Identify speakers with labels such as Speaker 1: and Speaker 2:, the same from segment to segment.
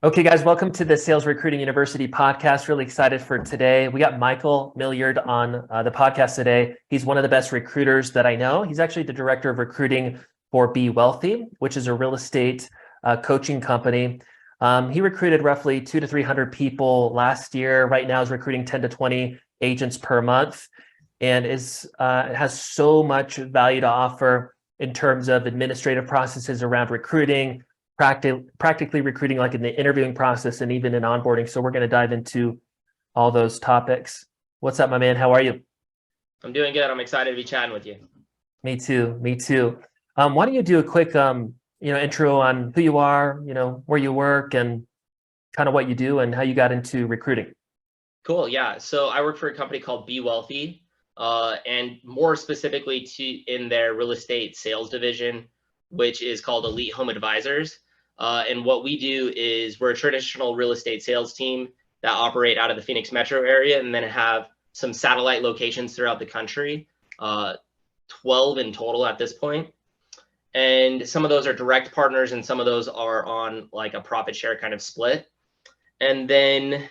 Speaker 1: Okay, guys, welcome to the Sales Recruiting University podcast. Really excited for today. We got Michael Milliard on the podcast today. He's one of the best recruiters that I know. He's actually the director of recruiting for Be Wealthy, which is a real estate coaching company. He recruited roughly 200 to 300 people last year. Right now, is recruiting 10 to 20 agents per month, and has so much value to offer in terms of administrative processes around recruiting, practically recruiting, like in the interviewing process and even in onboarding. So we're going to dive into all those topics. What's up, my man? How are you?
Speaker 2: I'm doing good. I'm excited to be chatting with you.
Speaker 1: Me too. Me too. Why don't you do a quick, intro on who you are, where you work, and kind of what you do and how you got into recruiting?
Speaker 2: Cool. Yeah. So I work for a company called Be Wealthy, and more specifically in their real estate sales division, which is called Elite Home Advisors. And what we do is we're a traditional real estate sales team that operate out of the Phoenix metro area and then have some satellite locations throughout the country, 12 in total at this point. And some of those are direct partners and some of those are on like a profit share kind of split. And then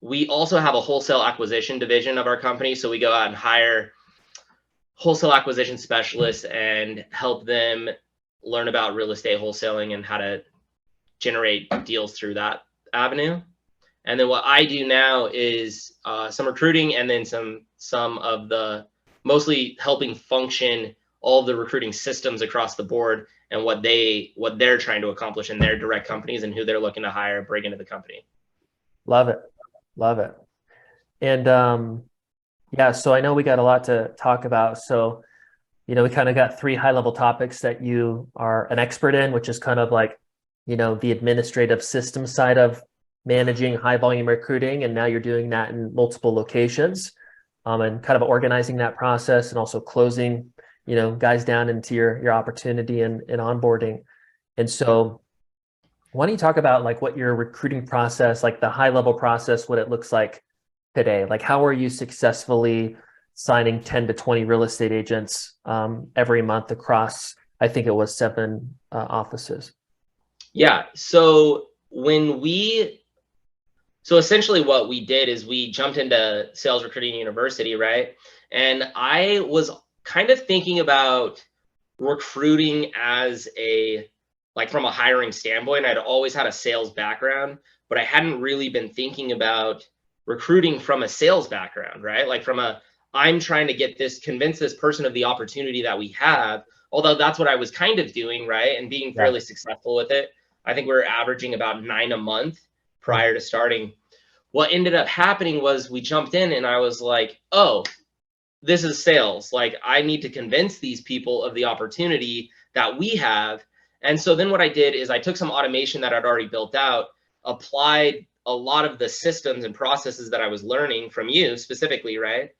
Speaker 2: we also have a wholesale acquisition division of our company. So we go out and hire wholesale acquisition specialists and help them learn about real estate wholesaling and how to generate deals through that avenue. And then what I do now is some recruiting and then some of the mostly helping function all of the recruiting systems across the board and what they're trying to accomplish in their direct companies and who they're looking to hire and bring into the company.
Speaker 1: Love it. Love it. And yeah, so I know we got a lot to talk about. So, we kind of got three high-level topics that you are an expert in, which is kind of like, the administrative system side of managing high volume recruiting. And now you're doing that in multiple locations, and kind of organizing that process and also closing, guys down into your opportunity and onboarding. And so why don't you talk about like what your recruiting process, like the high level process, what it looks like today? Like how are you successfully signing 10 to 20 real estate agents every month across, I think it was 7 offices?
Speaker 2: Yeah. So essentially what we did is we jumped into Sales Recruiting University, right? And I was kind of thinking about recruiting from a hiring standpoint. I'd always had a sales background, but I hadn't really been thinking about recruiting from a sales background, right? Like I'm trying to convince this person of the opportunity that we have, although that's what I was kind of doing, right? And being
Speaker 1: Yeah.
Speaker 2: fairly successful with it. I think we were averaging about 9 a month prior to starting. What ended up happening was we jumped in and I was like, oh, this is sales. Like I need to convince these people of the opportunity that we have. And so then what I did is I took some automation that I'd already built out, applied a lot of the systems and processes that I was learning from you specifically, right?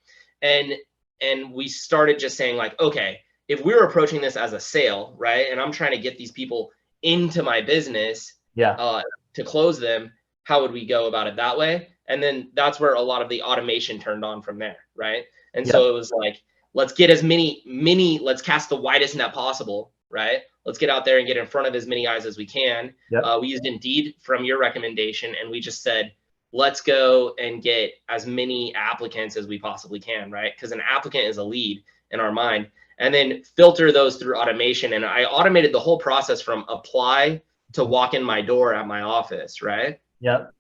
Speaker 2: And we started just saying like, okay, if we're approaching this as a sale, right? And I'm trying to get these people into my business
Speaker 1: Yeah.
Speaker 2: to close them, how would we go about it that way? And then that's where a lot of the automation turned on from there, right? And
Speaker 1: Yeah.
Speaker 2: so it was like, let's get as let's cast the widest net possible, right? Let's get out there and get in front of as many eyes as we can.
Speaker 1: Yep.
Speaker 2: We used Indeed from your recommendation, and we just said, let's go and get as many applicants as we possibly can, right? Because an applicant is a lead in our mind, and then filter those through automation. And I automated the whole process from apply to walk in my door at my office, right?
Speaker 1: Yep.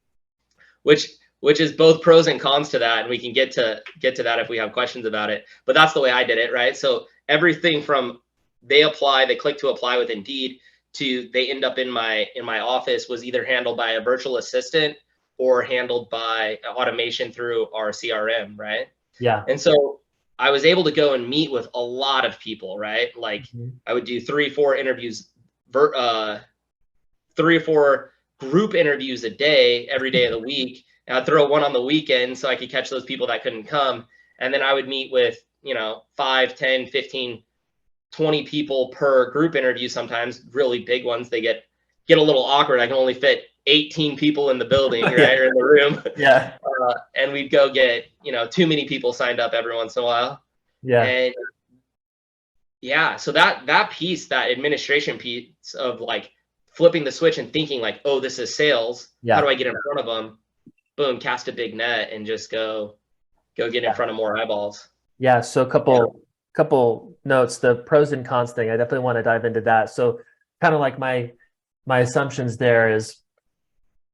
Speaker 2: Which is both pros and cons to that, and we can get to that if we have questions about it. But that's the way I did it, right? So everything from they click to apply with Indeed to they end up in my office was either handled by a virtual assistant or handled by automation through our CRM, right?
Speaker 1: Yeah.
Speaker 2: And so I was able to go and meet with a lot of people, right? Like I would do 3-4 interviews, 3 or 4 group interviews a day, every day of the week. And I'd throw one on the weekend so I could catch those people that couldn't come. And then I would meet with, 5, 10, 15, 20 people per group interview. Sometimes really big ones, they get a little awkward. I can only fit 18 people in the building, right?
Speaker 1: Yeah.
Speaker 2: Or in the room.
Speaker 1: Yeah.
Speaker 2: And we'd go get, too many people signed up every once in a while.
Speaker 1: Yeah.
Speaker 2: And yeah, so that piece, that administration piece of like flipping the switch and thinking like, oh, this is sales. How
Speaker 1: Yeah.
Speaker 2: do I get in front of them? Boom, cast a big net and just go get in front of more eyeballs.
Speaker 1: Yeah. So couple notes, the pros and cons thing. I definitely want to dive into that. So kind of like my assumptions there is,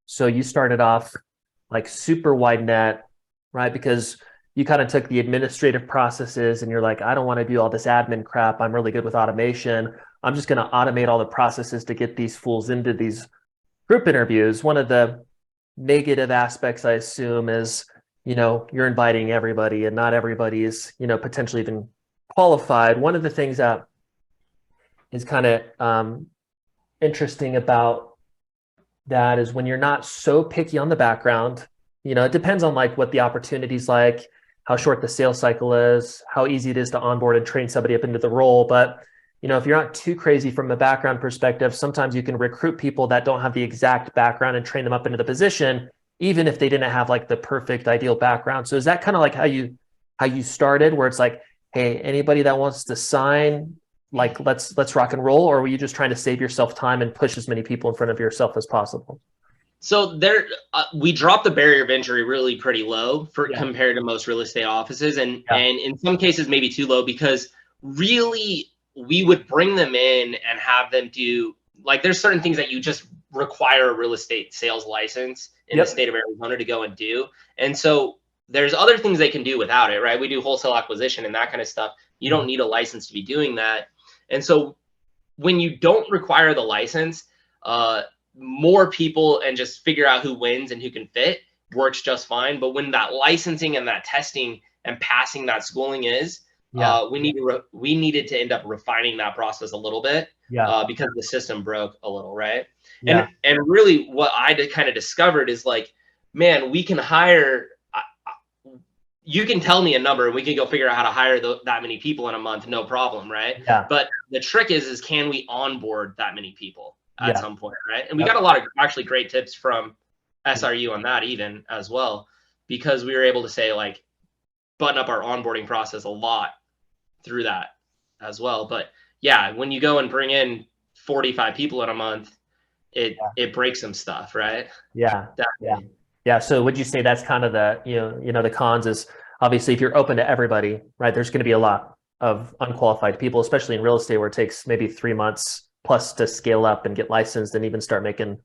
Speaker 1: so you started off like super wide net, right? Because you kind of took the administrative processes and you're like, I don't want to do all this admin crap. I'm really good with automation. I'm just going to automate all the processes to get these fools into these group interviews. One of the negative aspects, I assume, is, you're inviting everybody and not everybody is, potentially even qualified. One of the things that is kind of interesting about that is when you're not so picky on the background, it depends on like what the opportunity's like, how short the sales cycle is, how easy it is to onboard and train somebody up into the role. But, if you're not too crazy from a background perspective, sometimes you can recruit people that don't have the exact background and train them up into the position, even if they didn't have like the perfect ideal background. So is that kind of like how you started, where it's like, hey, anybody that wants to sign, like let's rock and roll? Or were you just trying to save yourself time and push as many people in front of yourself as possible?
Speaker 2: So there, we dropped the barrier of entry really pretty low compared to most real estate offices, and in some cases maybe too low, because really we would bring them in and have them do, like, there's certain things that you just require a real estate sales license in the state of Arizona to go and do, and so there's other things they can do without it, right? We do wholesale acquisition and that kind of stuff. You don't need a license to be doing that, and so when you don't require the license, more people and just figure out who wins and who can fit works just fine. But when that licensing and that testing and passing that schooling is, we needed to end up refining that process a little bit, because the system broke a little, right? And really what I kind of discovered is like, man, we can hire. You can tell me a number and we can go figure out how to hire that many people in a month, no problem, right? But the trick is can we onboard that many people at some point, right? And we got a lot of actually great tips from SRU on that even as well, because we were able to say like button up our onboarding process a lot through that as well. But yeah, when you go and bring in 45 people in a month, it breaks some stuff, right?
Speaker 1: Yeah. So would you say that's kind of the, the cons is obviously if you're open to everybody, right, there's going to be a lot of unqualified people, especially in real estate where it takes maybe 3 months plus to scale up and get licensed and even start making,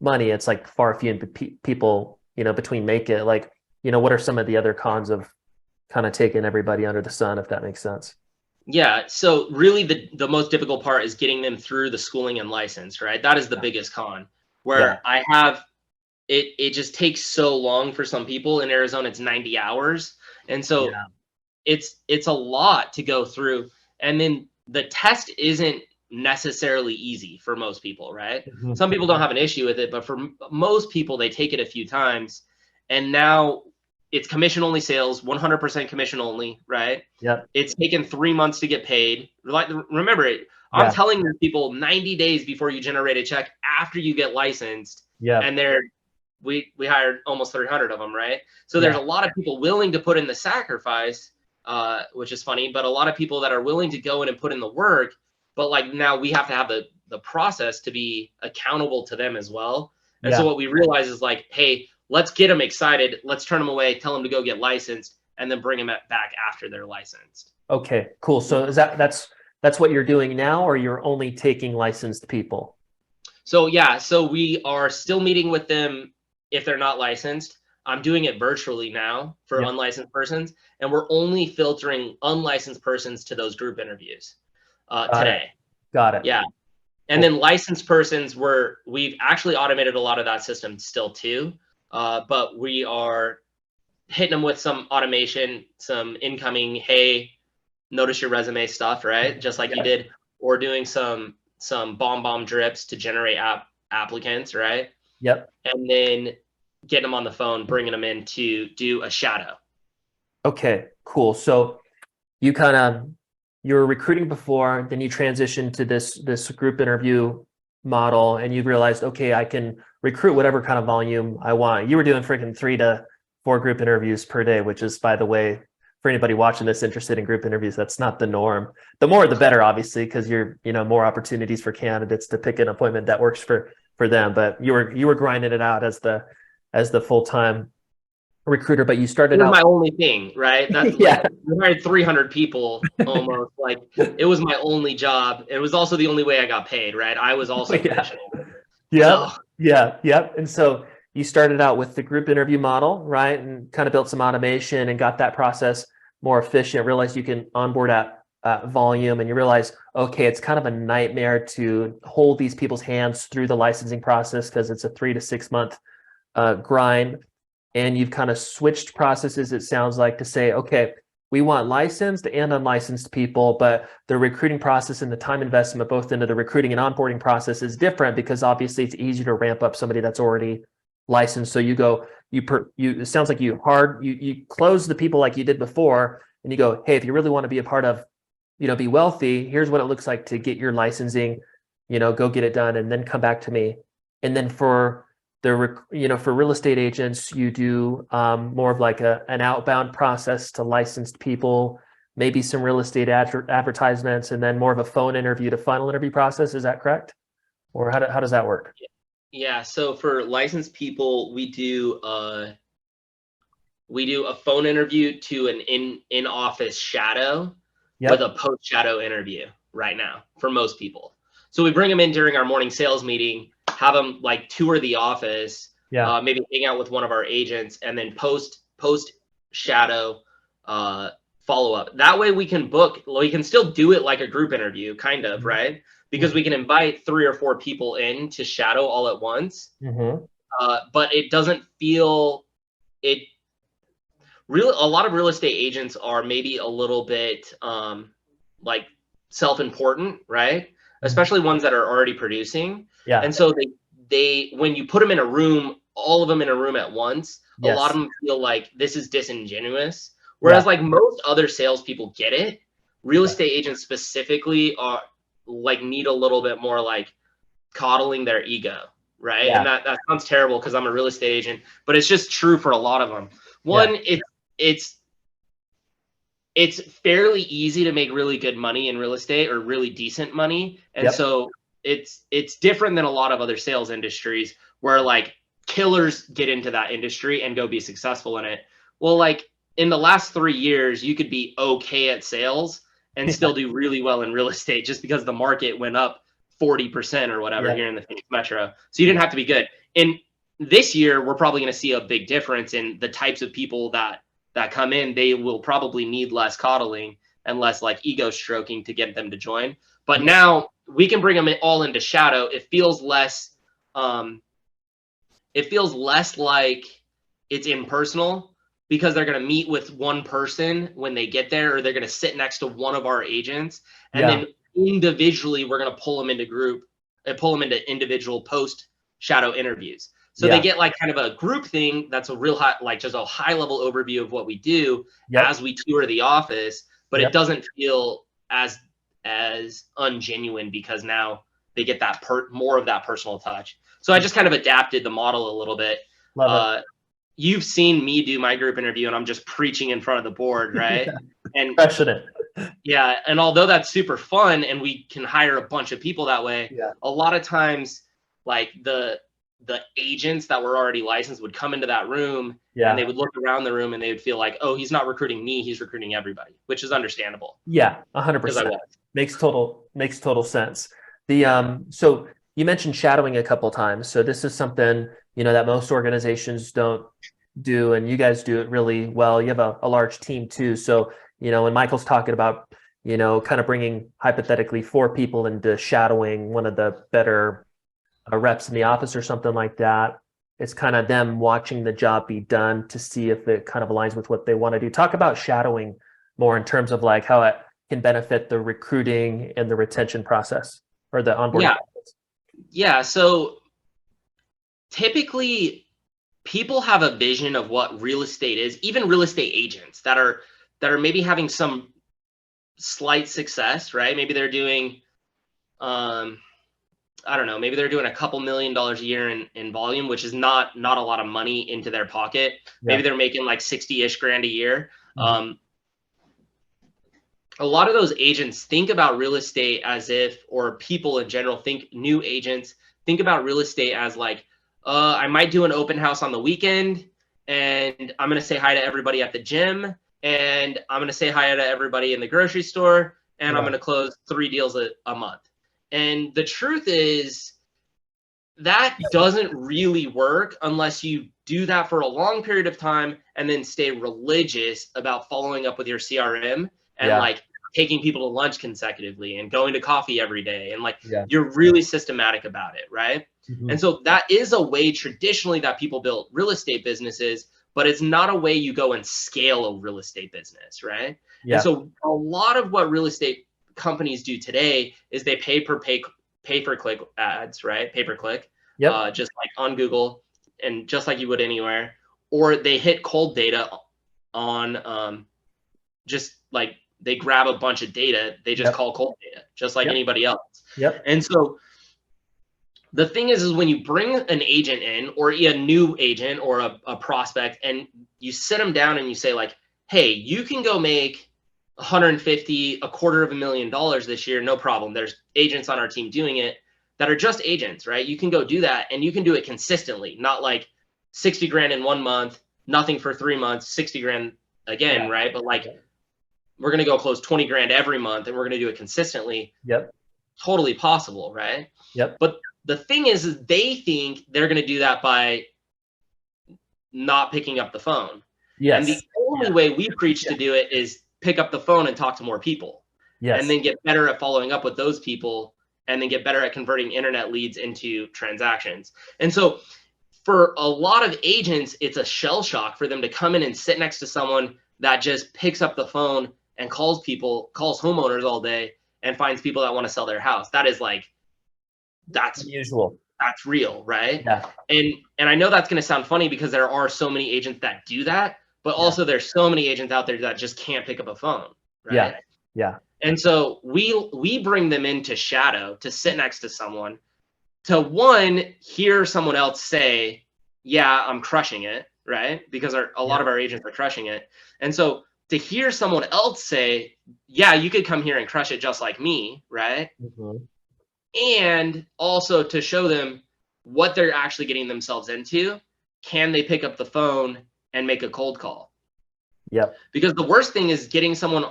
Speaker 1: money. It's like far few people, between make it. Like, what are some of the other cons of kind of taking everybody under the sun, if that makes sense?
Speaker 2: Yeah. So really the most difficult part is getting them through the schooling and license, right? That is the biggest con, where I have it just takes so long for some people. In Arizona, it's 90 hours. And so it's a lot to go through. And then the test isn't necessarily easy for most people, right? Some people don't have an issue with it, but for most people, they take it a few times. And now it's commission only sales, 100% commission only, right? It's taken 3 months to get paid. Like, remember it. I'm telling people 90 days before you generate a check after you get licensed. And we hired almost 300 of them, right? So there's a lot of people willing to put in the sacrifice, which is funny, but a lot of people that are willing to go in and put in the work. But like now we have to have the process to be accountable to them as well. And so what we realize is like, hey, let's get them excited. Let's turn them away, tell them to go get licensed, and then bring them back after they're licensed.
Speaker 1: Okay, cool. So is that's what you're doing now, or you're only taking licensed people?
Speaker 2: So so we are still meeting with them if they're not licensed. I'm doing it virtually now for unlicensed persons, and we're only filtering unlicensed persons to those group interviews today.
Speaker 1: Got it.
Speaker 2: Yeah. And then licensed persons, we've actually automated a lot of that system still too. But we are hitting them with some automation, some incoming, hey, notice your resume stuff, right? Just like you did, or doing some bomb drips to generate applicants, right? And then getting them on the phone, bringing them in to do a shadow.
Speaker 1: Okay, cool. So you were recruiting before, then you transitioned to this group interview model, and you realized, okay, I can recruit whatever kind of volume I want. You were doing freaking 3 to 4 group interviews per day, which is, by the way, for anybody watching this interested in group interviews, that's not the norm. The more, the better, obviously, because you're, more opportunities for candidates to pick an appointment that works for them. But you were grinding it out as the full-time recruiter, but you
Speaker 2: It
Speaker 1: started
Speaker 2: was
Speaker 1: out.
Speaker 2: my only thing, right? That like
Speaker 1: Yeah.
Speaker 2: we hired 300 people almost. Like it was my only job. It was also the only way I got paid, right? I was also
Speaker 1: Yeah.
Speaker 2: commissioned. So
Speaker 1: Yep. Yeah. Yep. And so you started out with the group interview model, right? And kind of built some automation and got that process more efficient, realized you can onboard at volume, and you realize, okay, it's kind of a nightmare to hold these people's hands through the licensing process because it's a 3 to 6 month grind. And you've kind of switched processes, it sounds like, to say, okay, we want licensed and unlicensed people, but the recruiting process and the time investment both into the recruiting and onboarding process is different because obviously it's easier to ramp up somebody that's already licensed. So it sounds like you close the people like you did before, and you go, hey, if you really want to be a part of, be wealthy, here's what it looks like to get your licensing, go get it done and then come back to me. And then for for real estate agents, you do more of like an outbound process to licensed people, maybe some real estate advertisements, and then more of a phone interview to funnel interview process. Is that correct? Or how does that work?
Speaker 2: yeah, so for licensed people, we do a phone interview to an in office shadow with
Speaker 1: Yep.
Speaker 2: a post shadow interview right now for most people. So we bring them in during our morning sales meeting, have them like tour the office,
Speaker 1: Yeah.
Speaker 2: maybe hang out with one of our agents, and then post shadow follow up. That way we can still do it like a group interview, kind of, right? Because we can invite 3 or 4 people in to shadow all at once.
Speaker 1: Mm-hmm.
Speaker 2: But it doesn't feel it a lot of real estate agents are maybe a little bit like self-important, right? Especially ones that are already producing.
Speaker 1: Yeah.
Speaker 2: And so they when you put them in a room, all of them in a room at once, a lot
Speaker 1: Yes.
Speaker 2: of them feel like this is disingenuous.
Speaker 1: Yeah.
Speaker 2: Whereas like most other salespeople get it, real
Speaker 1: Yeah.
Speaker 2: estate agents specifically are like need a little bit more like coddling their ego, right? And
Speaker 1: Yeah.
Speaker 2: that sounds terrible because I'm a real estate agent, but it's just true for a lot of them.
Speaker 1: Yeah.
Speaker 2: One, it's it's fairly easy to make really good money in real estate or really decent money. And
Speaker 1: Yep.
Speaker 2: so it's different than a lot of other sales industries where like killers get into that industry and go be successful in it. Well, like in the last 3 years, you could be okay at sales and still do really well in real estate just because the market went up 40% or whatever
Speaker 1: Yeah.
Speaker 2: here in the Phoenix metro. So you didn't have to be good. And this year, we're probably going to see a big difference in the types of people that come in. They will probably need less coddling and less like ego stroking to get them to join. But now we can bring them all into shadow. It feels less like it's impersonal because they're going to meet with one person when they get there, or they're going to sit next to one of our agents. And
Speaker 1: Yeah.
Speaker 2: then individually, we're going to pull them into group and pull them into individual post shadow interviews. So they
Speaker 1: Yeah.
Speaker 2: get like kind of a group thing that's a real high, like just a high level overview of what we do
Speaker 1: Yep.
Speaker 2: as we tour the office, but
Speaker 1: Yep.
Speaker 2: it doesn't feel as ungenuine because now they get that more of that personal touch. So I just kind of adapted the model a little bit.
Speaker 1: Love it.
Speaker 2: You've seen me do my group interview and I'm just preaching in front of the board, right?
Speaker 1: Yeah.
Speaker 2: And
Speaker 1: Crushing it.
Speaker 2: yeah, and although that's super fun and we can hire a bunch of people that way,
Speaker 1: Yeah.
Speaker 2: a lot of times like the agents that were already licensed would come into that room and they
Speaker 1: Yeah.
Speaker 2: would look around the room and they would feel like, oh, he's not recruiting me, he's recruiting everybody, which is understandable
Speaker 1: Yeah.
Speaker 2: because I
Speaker 1: 100%.
Speaker 2: was.
Speaker 1: Makes total sense. So you mentioned shadowing a couple times. So this is something, that most organizations don't do, and you guys do it really well. You have a large team too. So, when Michael's talking about, kind of bringing hypothetically 4 people into shadowing one of the better reps in the office or something like that, it's kind of them watching the job be done to see if it kind of aligns with what they want to do. Talk about shadowing more in terms of like how it can benefit the recruiting and the retention process or the onboarding
Speaker 2: Yeah.
Speaker 1: process.
Speaker 2: Yeah. So typically people have a vision of what real estate is, even real estate agents that are maybe having some slight success, right? Maybe they're doing I don't know, maybe they're doing a couple $1,000,000 a year in volume, which is not a lot of money into their pocket.
Speaker 1: Yeah.
Speaker 2: Maybe they're making like 60-ish grand a year.
Speaker 1: Mhm.
Speaker 2: a lot of those agents think about real estate as if, or people in general think, new agents think about real estate as like, I might do an open house on the weekend and I'm going to say hi to everybody at the gym and I'm going to say hi to everybody in the grocery store and I'm
Speaker 1: Yeah.
Speaker 2: going to close 3 deals a month. And the truth is that doesn't really work unless you do that for a long period of time and then stay religious about following up with your CRM and
Speaker 1: Yeah.
Speaker 2: like taking people to lunch consecutively and going to coffee every day and like
Speaker 1: Yeah.
Speaker 2: you're really systematic about it, right?
Speaker 1: Mhm.
Speaker 2: And so that is a way traditionally that people built real estate businesses, but it's not a way you go and scale a real estate business, right? And
Speaker 1: Yeah.
Speaker 2: so a lot of what real estate companies do today is they pay for click ads, right? Pay per click,
Speaker 1: Yep.
Speaker 2: just like on Google and just like you would anywhere, or they hit cold data on just like they grab a bunch of data, they just
Speaker 1: Yep.
Speaker 2: call cold data, just like
Speaker 1: Yep.
Speaker 2: anybody else.
Speaker 1: Yep.
Speaker 2: And so the thing is when you bring an agent in or a new agent or a prospect and you sit them down and you say like, hey, you can go make 150, $250,000 this year, no problem. There's agents on our team doing it that are just agents, right? You can go do that and you can do it consistently, not like 60 grand in 1 month, nothing for 3 months, 60 grand again,
Speaker 1: Yeah.
Speaker 2: right? But like we're going to go close 20 grand every month and we're going to do it consistently.
Speaker 1: Yep.
Speaker 2: Totally possible, right?
Speaker 1: Yep.
Speaker 2: But the thing is they think they're going to do that by not picking up the phone. And the
Speaker 1: Yes.
Speaker 2: only
Speaker 1: Yeah.
Speaker 2: way we preach
Speaker 1: Yeah.
Speaker 2: to do it is pick up the phone and talk to more people and
Speaker 1: Yes.
Speaker 2: then get better at following up with those people and then get better at converting internet leads into transactions. And so for a lot of agents, it's a shell shock for them to come in and sit next to someone that just picks up the phone and calls homeowners all day and finds people that want to sell their house. That is like, that's
Speaker 1: Unusual.
Speaker 2: real, right?
Speaker 1: Yeah.
Speaker 2: And I know that's going to sound funny because there are so many agents that do that, but
Speaker 1: Yeah.
Speaker 2: also there's so many agents out there that just can't pick up a phone, right?
Speaker 1: Yeah. Yeah.
Speaker 2: And so we bring them into shadow to sit next to someone to one hear someone else say, yeah, I'm crushing it, right? Because a lot
Speaker 1: Yeah.
Speaker 2: of our agents are crushing it. And so to hear someone else say, yeah, you could come here and crush it just like me, right?
Speaker 1: Mhm.
Speaker 2: And also to show them what they're actually getting themselves into. Can they pick up the phone and make a cold call?
Speaker 1: Yep.
Speaker 2: Because the worst thing is getting someone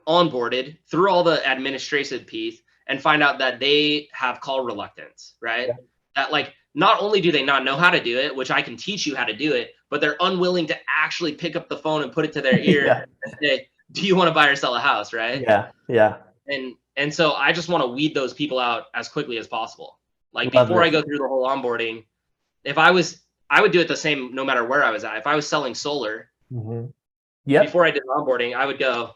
Speaker 2: onboarded through all the administrative piece and find out that they have call reluctance, right?
Speaker 1: Yeah.
Speaker 2: That like not only do they not know how to do it, which I can teach you how to do it, but they're unwilling to actually pick up the phone and put it to their ear
Speaker 1: Yeah.
Speaker 2: and say, do you want to buy or sell a house, right?
Speaker 1: Yeah. Yeah.
Speaker 2: And so I just want to weed those people out as quickly as possible. Like
Speaker 1: Love
Speaker 2: before I
Speaker 1: this.
Speaker 2: go through the whole onboarding, I would do it the same no matter where I was at. If I was selling solar,
Speaker 1: Mhm. Yep.
Speaker 2: before I did onboarding, I would go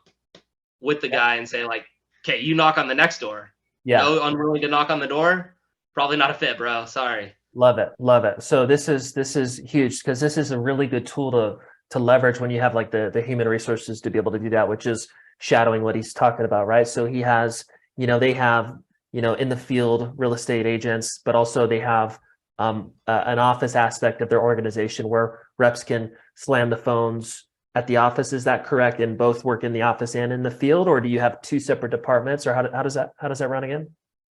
Speaker 2: with the
Speaker 1: Yeah.
Speaker 2: guy and say like, okay, you knock on the next door.
Speaker 1: Yeah.
Speaker 2: No, unwilling to knock on the door, probably not a fit, bro. Sorry.
Speaker 1: Love it. Love it. So this is huge because this is a really good tool to leverage when you have like the human resources to be able to do that, which is shadowing what he's talking about, right? So he has, they have, in the field real estate agents, but also they have an office aspect of their organization where reps can slam the phones at the office. Is that correct? And both work in the office and in the field, or do you have two separate departments, or how does that run again?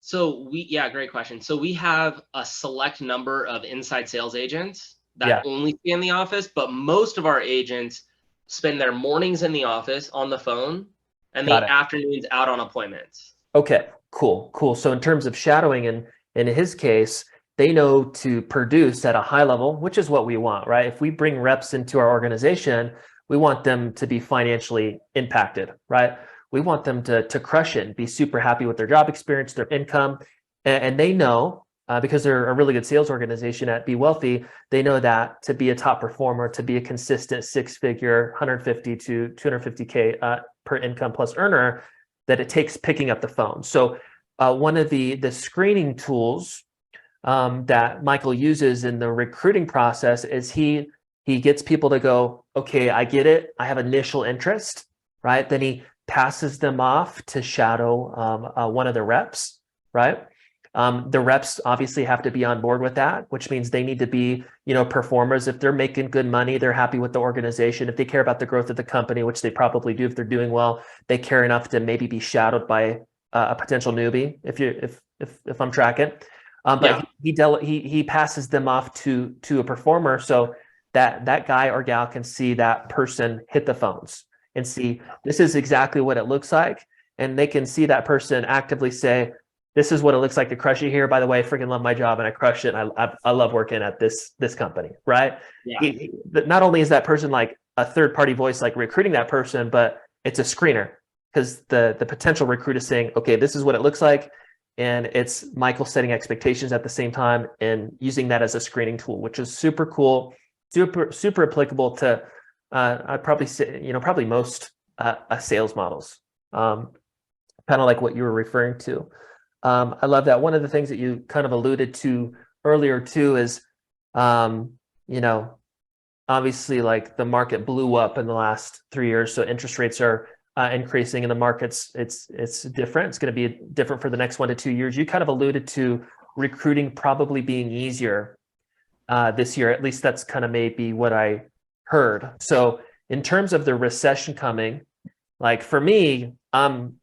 Speaker 2: So yeah, great question. So we have a select number of inside sales agents that
Speaker 1: Yeah.
Speaker 2: only stay in the office, but most of our agents spend their mornings in the office on the phone and
Speaker 1: Got
Speaker 2: the
Speaker 1: it.
Speaker 2: afternoons out on appointments.
Speaker 1: Okay, cool. So in terms of shadowing, and in his case, they know to produce at a high level, which is what we want, right? If we bring reps into our organization, we want them to be financially impacted, right? We want them to crush it and be super happy with their job experience, their income, and they know because they're a really good sales organization at Be Wealthy, they know that to be a top performer, to be a consistent six-figure, 150 to 250K per income plus earner, that it takes picking up the phone. So one of the screening tools that Michael uses in the recruiting process is he gets people to go, okay, I get it, I have initial interest, right? Then he passes them off to shadow one of the reps, right? The reps obviously have to be on board with that, which means they need to be, performers. If they're making good money, they're happy with the organization. If they care about the growth of the company, which they probably do if they're doing well, they care enough to maybe be shadowed by a potential newbie. If I'm tracking, but he passes them off to a performer, so that guy or gal can see that person hit the phones and see this is exactly what it looks like, and they can see that person actively say, this is what it looks like to crush it here. By the way, I freaking love my job and I crush it. And I love working at this company, right?
Speaker 2: Yeah.
Speaker 1: Not only is that person like a third party voice, like recruiting that person, but it's a screener because the potential recruit is saying, okay, this is what it looks like. And it's Michael setting expectations at the same time and using that as a screening tool, which is super cool, super applicable to, I'd probably say, probably most sales models, kind of like what you were referring to. I love that. One of the things that you kind of alluded to earlier too is, obviously like the market blew up in the last 3 years. So interest rates are increasing in the markets. It's different. It's going to be different for the next 1 to 2 years. You kind of alluded to recruiting probably being easier this year. At least that's kind of maybe what I heard. So in terms of the recession coming, like for me, from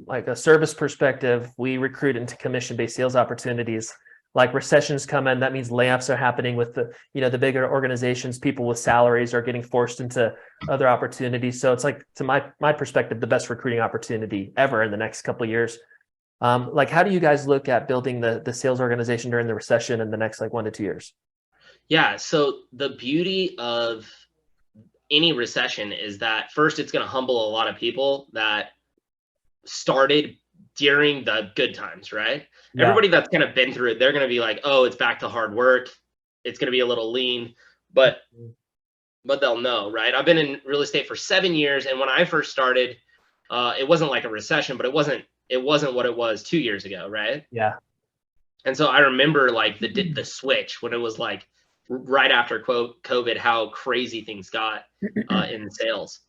Speaker 1: like a service perspective, we recruit into commission-based sales opportunities. Like recessions come in, that means layoffs are happening with the bigger organizations. People with salaries are getting forced into other opportunities. So it's like, to my perspective, the best recruiting opportunity ever in the next couple of years. Like, how do you guys look at building the sales organization during the recession in the next like 1 to 2 years?
Speaker 2: Yeah. So the beauty of any recession is that first, it's going to humble a lot of people that started during the good times, right?
Speaker 1: Yeah.
Speaker 2: Everybody that's kind of been through it, they're going to be like, oh, it's back to hard work. It's going to be a little lean, but they'll know, right? I've been in real estate for 7 years. And when I first started, it wasn't like a recession, but it wasn't what it was 2 years ago. Right.
Speaker 1: Yeah.
Speaker 2: And so I remember like the switch when it was like right after COVID, how crazy things got in sales.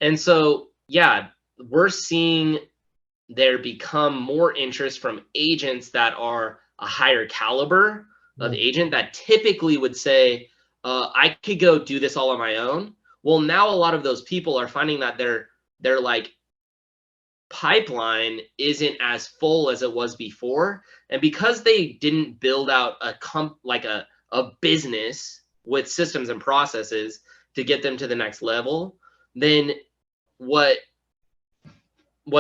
Speaker 2: And so, yeah, we're seeing there become more interest from agents that are a higher caliber of agent that typically would say, I could go do this all on my own. Well, now a lot of those people are finding that their like pipeline isn't as full as it was before. And because they didn't build out a business with systems and processes to get them to the next level, then what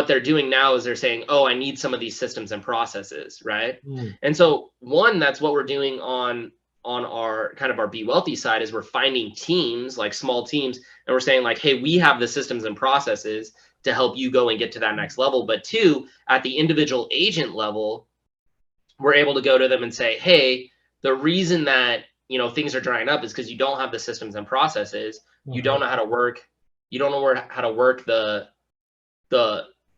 Speaker 2: they're doing now is they're saying, oh, I need some of these systems and processes, right? And so that's what we're doing on our kind of our Be Wealthy side, is we're finding teams, like small teams, and we're saying like, hey, we have the systems and processes to help you go and get to that next level. But two, at the individual agent level, we're able to go to them and say, hey, the reason that things are drying up is because you don't have the systems and processes. You don't know how to work. You don't know how to work the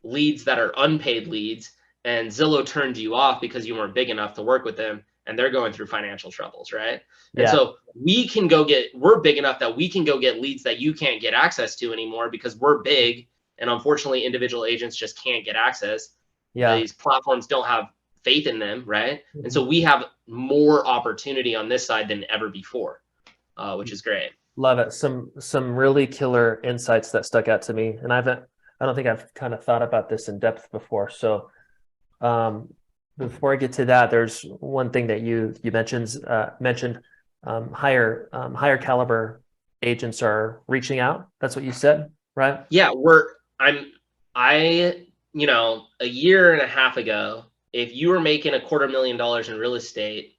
Speaker 2: leads that are unpaid leads, and Zillow turned you off because you weren't big enough to work with them, and they're going through financial troubles, right? And so we're big enough that we can go get leads that you can't get access to anymore because we're big, and unfortunately individual agents just can't get access. These platforms don't have faith in them, right? And so we have more opportunity on this side than ever before, which is great.
Speaker 1: Love it. Some really killer insights that stuck out to me, and I don't think I've kind of thought about this in depth before. So before I get to that, there's one thing that you mentioned, higher caliber agents are reaching out. That's what you said, right?
Speaker 2: Yeah, a year and a half ago, if you were making $250,000 in real estate,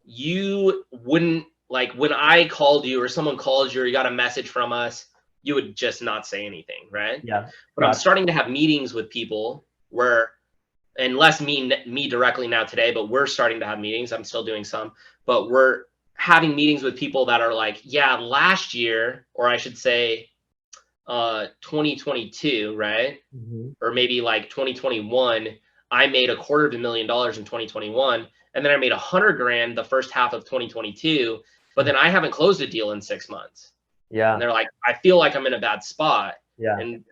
Speaker 2: you wouldn't, like, when I called you or someone called you or you got a message from us, you would just not say anything, right?
Speaker 1: Yeah.
Speaker 2: But I'm starting to have meetings with people and less me directly now today, but we're starting to have meetings. I'm still doing some, but we're having meetings with people that are like, yeah, last year, or I should say 2022, right? Or maybe like 2021, I made $250,000 in 2021. And then I made $100,000 the first half of 2022, but then I haven't closed a deal in 6 months.
Speaker 1: Yeah.
Speaker 2: And they're like, I feel like I'm in a bad spot.
Speaker 1: Yeah.
Speaker 2: And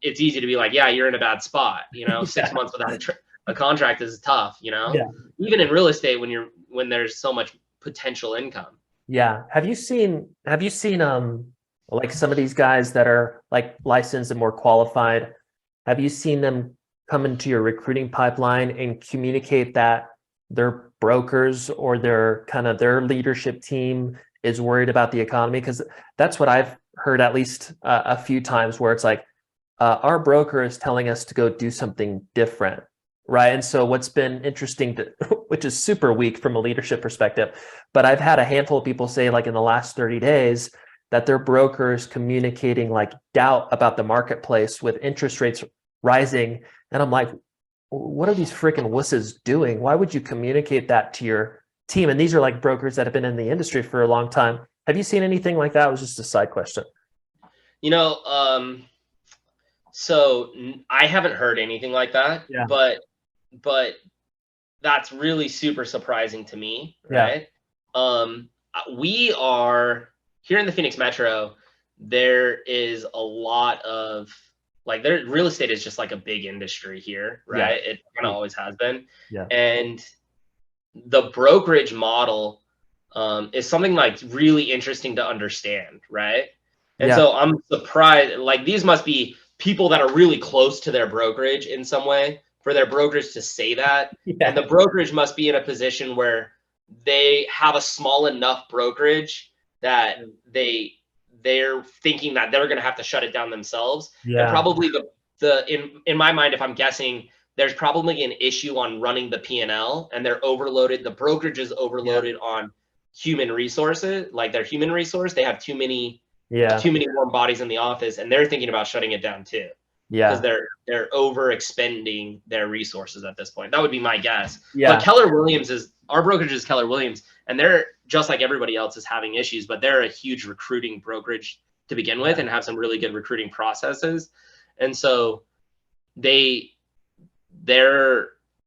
Speaker 2: it's easy to be like, yeah, you're in a bad spot, 6 months a contract is tough,
Speaker 1: Yeah.
Speaker 2: even in real estate when there's so much potential income.
Speaker 1: Yeah. Have you seen like some of these guys that are like licensed and more qualified? Have you seen them come into your recruiting pipeline and communicate that their brokers or their leadership team is worried about the economy? Because that's what I've heard at least a few times where it's like our broker is telling us to go do something different, right? And so what's been interesting which is super weak from a leadership perspective, but I've had a handful of people say like in the last 30 days that their broker is communicating like doubt about the marketplace with interest rates rising. And I'm like, what are these freaking wusses doing? Why would you communicate that to your team? And these are like brokers that have been in the industry for a long time. Have you seen anything like that? It was just a side question.
Speaker 2: So I haven't heard anything like that,
Speaker 1: Yeah.
Speaker 2: but that's really super surprising to me,
Speaker 1: Yeah.
Speaker 2: right? We are here in the Phoenix Metro. There is a lot of real estate is just like a big industry here, right? It kind of always has been.
Speaker 1: Yeah.
Speaker 2: And the brokerage model is something like really interesting to understand, right? And
Speaker 1: Yeah.
Speaker 2: so I'm surprised, like these must be people that are really close to their brokerage in some way for their brokerage to say that. And the
Speaker 1: Yeah.
Speaker 2: brokerage must be in a position where they have a small enough brokerage that they're thinking that they're going to have to shut it down themselves. And
Speaker 1: Yeah.
Speaker 2: probably in my mind, if I'm guessing, there's probably an issue on running the P&L, and they're overloaded. The brokerage is overloaded on human resources, like their human resource. They have too many
Speaker 1: Yeah.
Speaker 2: warm bodies in the office, and they're thinking about shutting it down too, because
Speaker 1: Yeah.
Speaker 2: they're over expending their resources at this point. That would be my guess. But
Speaker 1: Yeah.
Speaker 2: Keller Williams our brokerage is Keller Williams, and they're just like everybody else is having issues, but they're a huge recruiting brokerage to begin with and have some really good recruiting processes. And so they're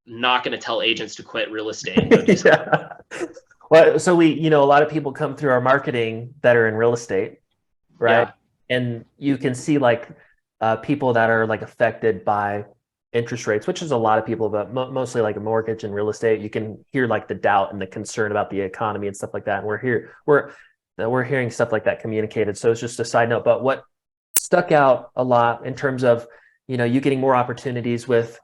Speaker 2: not going to tell agents to quit real estate and go do something.
Speaker 1: Yeah. Well, so a lot of people come through our marketing that are in real estate, right?
Speaker 2: Yeah.
Speaker 1: And you can see like people that are like affected by interest rates, which is a lot of people, but mostly like a mortgage and real estate. You can hear like the doubt and the concern about the economy and stuff like that. And we're hearing stuff like that communicated. So it's just a side note. But what stuck out a lot in terms of you getting more opportunities with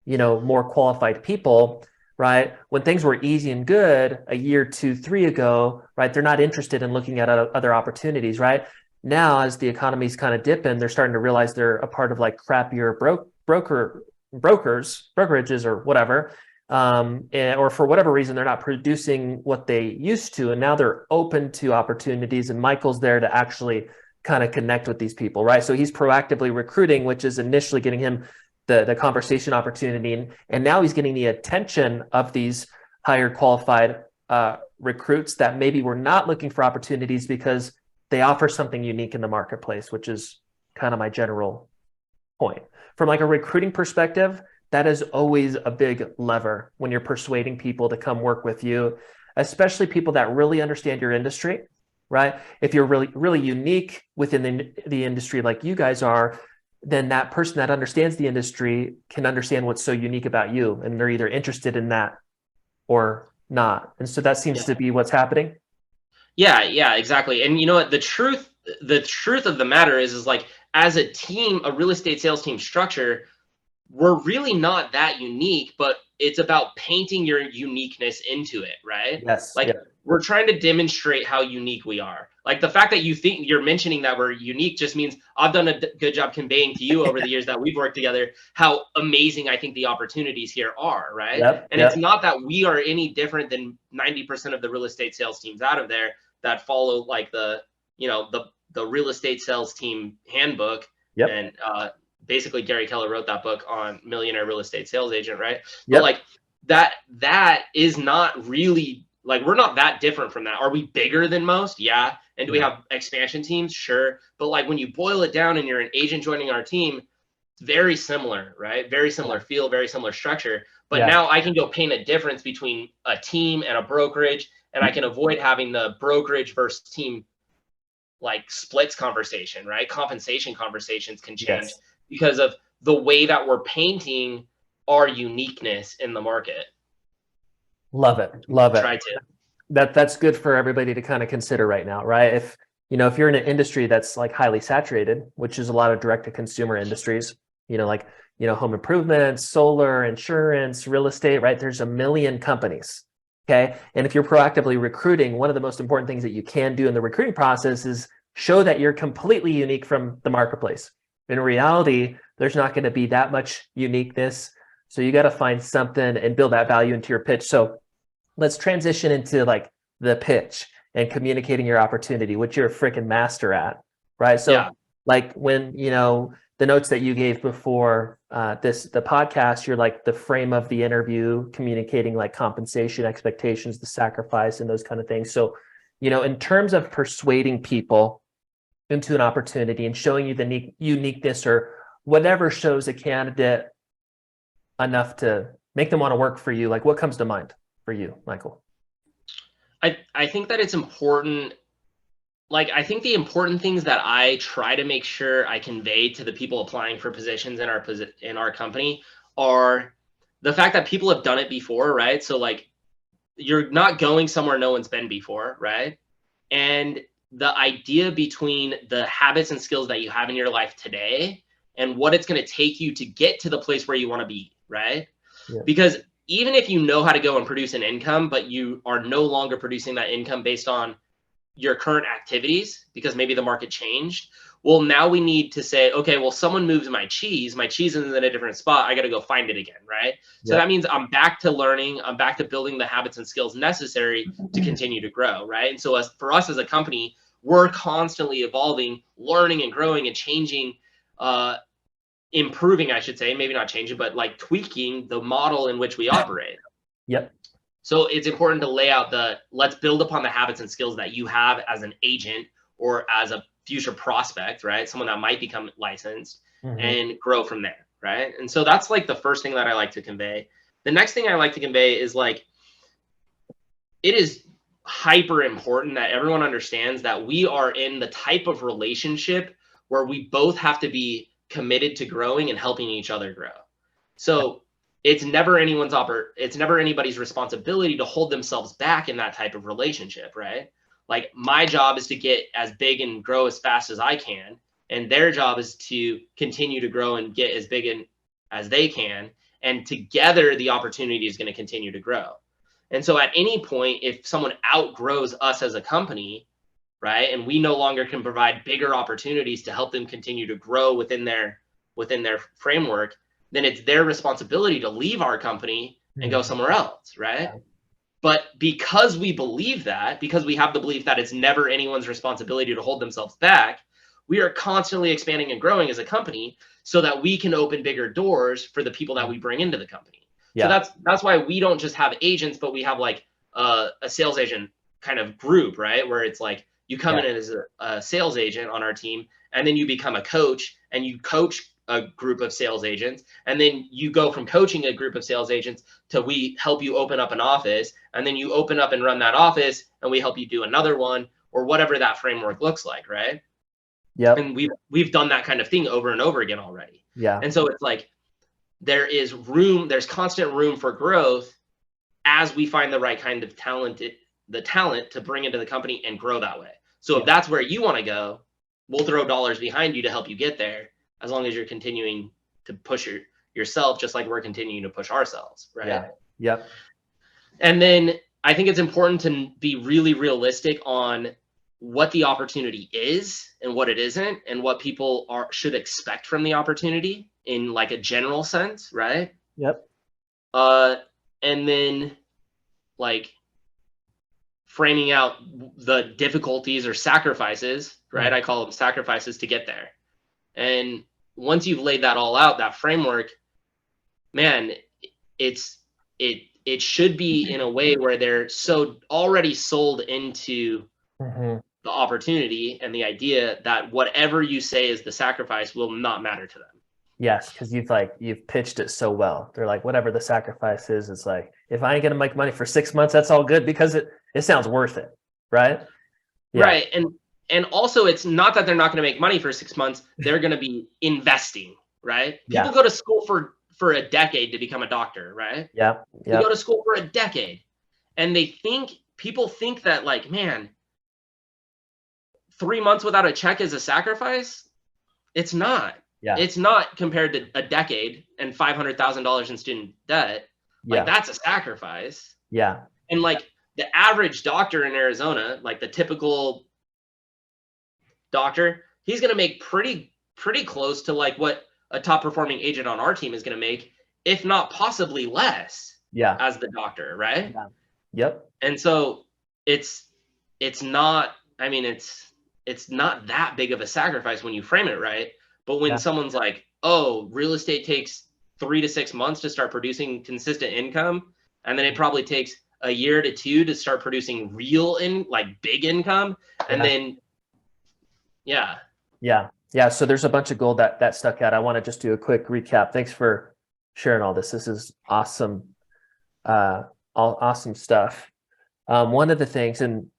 Speaker 1: more qualified people, right? When things were easy and good a year, 2, 3 ago, right? They're not interested in looking at other opportunities, right? Now, as the economy's kind of dipping, they're starting to realize they're a part of like crappier brokerages or whatever, or for whatever reason they're not producing what they used to, and now they're open to opportunities. And Michael's there to actually kind of connect with these people, right? So he's proactively recruiting, which is initially getting him the conversation opportunity, and now he's getting the attention of these higher qualified recruits that maybe were not looking for opportunities because they offer something unique in the marketplace, which is kind of my general point. From like a recruiting perspective, that is always a big lever when you're persuading people to come work with you, especially people that really understand your industry, right? If you're really, really unique within the industry like you guys are, then that person that understands the industry can understand what's so unique about you, and they're either interested in that or not. And so that seems to be what's happening.
Speaker 2: Yeah, exactly. And you know what? The truth of the matter is like, as a team, a real estate sales team structure, we're really not that unique, but it's about painting your uniqueness into it, right?
Speaker 1: Yes.
Speaker 2: Like
Speaker 1: Yeah.
Speaker 2: we're trying to demonstrate how unique we are. Like the fact that you think you're mentioning that we're unique just means I've done a good job conveying to you over the years that we've worked together how amazing I think the opportunities here are, right?
Speaker 1: Yep.
Speaker 2: And it's
Speaker 1: Yep.
Speaker 2: not that we are any different than 90% of the real estate sales teams out of there that follow like the real estate sales team handbook.
Speaker 1: Yep.
Speaker 2: And basically Gary Keller wrote that book on Millionaire Real Estate Sales Agent, right? But
Speaker 1: Yep.
Speaker 2: like that is not really, like, we're not that different from that. Are we bigger than most? Yeah. And do we have expansion teams? Sure. But like when you boil it down and you're an agent joining our team, very similar, right? Very similar feel, very similar structure. But now I can go paint a difference between a team and a brokerage, and I can avoid having the brokerage versus team like splits conversation, right? Compensation conversations can change because of the way that we're painting our uniqueness in the market.
Speaker 1: Love it. Love it.
Speaker 2: Try to.
Speaker 1: That's good for everybody to kind of consider right now, right? If if you're in an industry that's like highly saturated, which is a lot of direct to consumer industries, like home improvements, solar, insurance, real estate, right? There's a million companies. Okay. And if you're proactively recruiting, one of the most important things that you can do in the recruiting process is show that you're completely unique from the marketplace. In reality, there's not going to be that much uniqueness. So you got to find something and build that value into your pitch. So let's transition into like the pitch and communicating your opportunity, which you're a freaking master at, right? So
Speaker 2: Yeah.
Speaker 1: like when, the notes that you gave before the podcast, you're like the frame of the interview, communicating like compensation expectations, the sacrifice and those kind of things. So, in terms of persuading people into an opportunity and showing you the uniqueness or whatever shows a candidate enough to make them want to work for you, like what comes to mind for you, Michael?
Speaker 2: I think that it's important. Like, I think the important things that I try to make sure I convey to the people applying for positions in our company are the fact that people have done it before, right? So like, you're not going somewhere no one's been before, right? And the idea between the habits and skills that you have in your life today and what it's going to take you to get to the place where you want to be, right?
Speaker 1: Yeah.
Speaker 2: Because even if you know how to go and produce an income, but you are no longer producing that income based on your current activities because maybe the market changed. Well, now we need to say, okay, well, someone moves my cheese is in a different spot. I got to go find it again, right? So that means I'm back to learning. I'm back to building the habits and skills necessary to continue to grow, right? And so for us as a company, we're constantly evolving, learning and growing and changing, improving, I should say, maybe not changing, but like tweaking the model in which we operate.
Speaker 1: Yep.
Speaker 2: So it's important to lay out let's build upon the habits and skills that you have as an agent or as a future prospect, right? Someone that might become licensed and grow from there, right? And so that's like the first thing that I like to convey. The next thing I like to convey is like, it is hyper important that everyone understands that we are in the type of relationship where we both have to be committed to growing and helping each other grow. So it's never anybody's responsibility to hold themselves back in that type of relationship, right? Like my job is to get as big and grow as fast as I can, and their job is to continue to grow and get as big as they can, and together the opportunity is going to continue to grow. And so at any point, if someone outgrows us as a company, right, and we no longer can provide bigger opportunities to help them continue to grow within their framework, then it's their responsibility to leave our company and go somewhere else, right? Yeah. But because we believe that, because we have the belief that it's never anyone's responsibility to hold themselves back, we are constantly expanding and growing as a company so that we can open bigger doors for the people that we bring into the company. Yeah. So that's why we don't just have agents, but we have like a sales agent kind of group, right? Where it's like you come in as a sales agent on our team, and then you become a coach and you coach a group of sales agents, and then you go from coaching a group of sales agents to we help you open up an office, and then you open up and run that office, and we help you do another one, or whatever that framework looks like, right? Yeah. And we've done that kind of thing over and over again already. Yeah. And so it's like there's constant room for growth as we find the right kind of talent to bring into the company and grow that way. So if that's where you want to go, we'll throw dollars behind you to help you get there, as long as you're continuing to push yourself, just like we're continuing to push ourselves, right? Yeah. Yep. And then I think it's important to be really realistic on what the opportunity is and what it isn't, and what people should expect from the opportunity in like a general sense, right? Yep. And then like framing out the difficulties or sacrifices, right? I call them sacrifices to get there. And once you've laid that all out, that framework, man, it should be in a way where they're so already sold into the opportunity and the idea that whatever you say is the sacrifice will not matter to them.
Speaker 1: Yes, because you've pitched it so well. They're like, whatever the sacrifice is, it's like, if I ain't gonna make money for 6 months, that's all good because it sounds worth it, right?
Speaker 2: Yeah. Right. And also, it's not that they're not going to make money for 6 months. They're going to be investing, right? People go to school for a decade to become a doctor, right?
Speaker 1: Yeah.
Speaker 2: You
Speaker 1: Yeah.
Speaker 2: go to school for a decade, and people think that, like, man, 3 months without a check is a sacrifice. It's not.
Speaker 1: Yeah.
Speaker 2: It's not compared to a decade and $500,000 in student debt. Like,
Speaker 1: Yeah.
Speaker 2: that's a sacrifice.
Speaker 1: Yeah.
Speaker 2: And like the average doctor in Arizona, like the typical doctor, he's going to make pretty close to like what a top performing agent on our team is going to make, if not possibly less,
Speaker 1: Yeah.
Speaker 2: as the doctor, right?
Speaker 1: Yeah. Yep.
Speaker 2: And so it's not, I mean, it's not that big of a sacrifice when you frame it right. But when
Speaker 1: Yeah.
Speaker 2: someone's like, oh, real estate takes 3 to 6 months to start producing consistent income, and then it probably takes a year to 2 to start producing like big income, and
Speaker 1: Yeah.
Speaker 2: then yeah.
Speaker 1: Yeah. Yeah. So there's a bunch of gold that stuck out. I want to just do a quick recap. Thanks for sharing all this. This is awesome. All awesome stuff. One of the things, and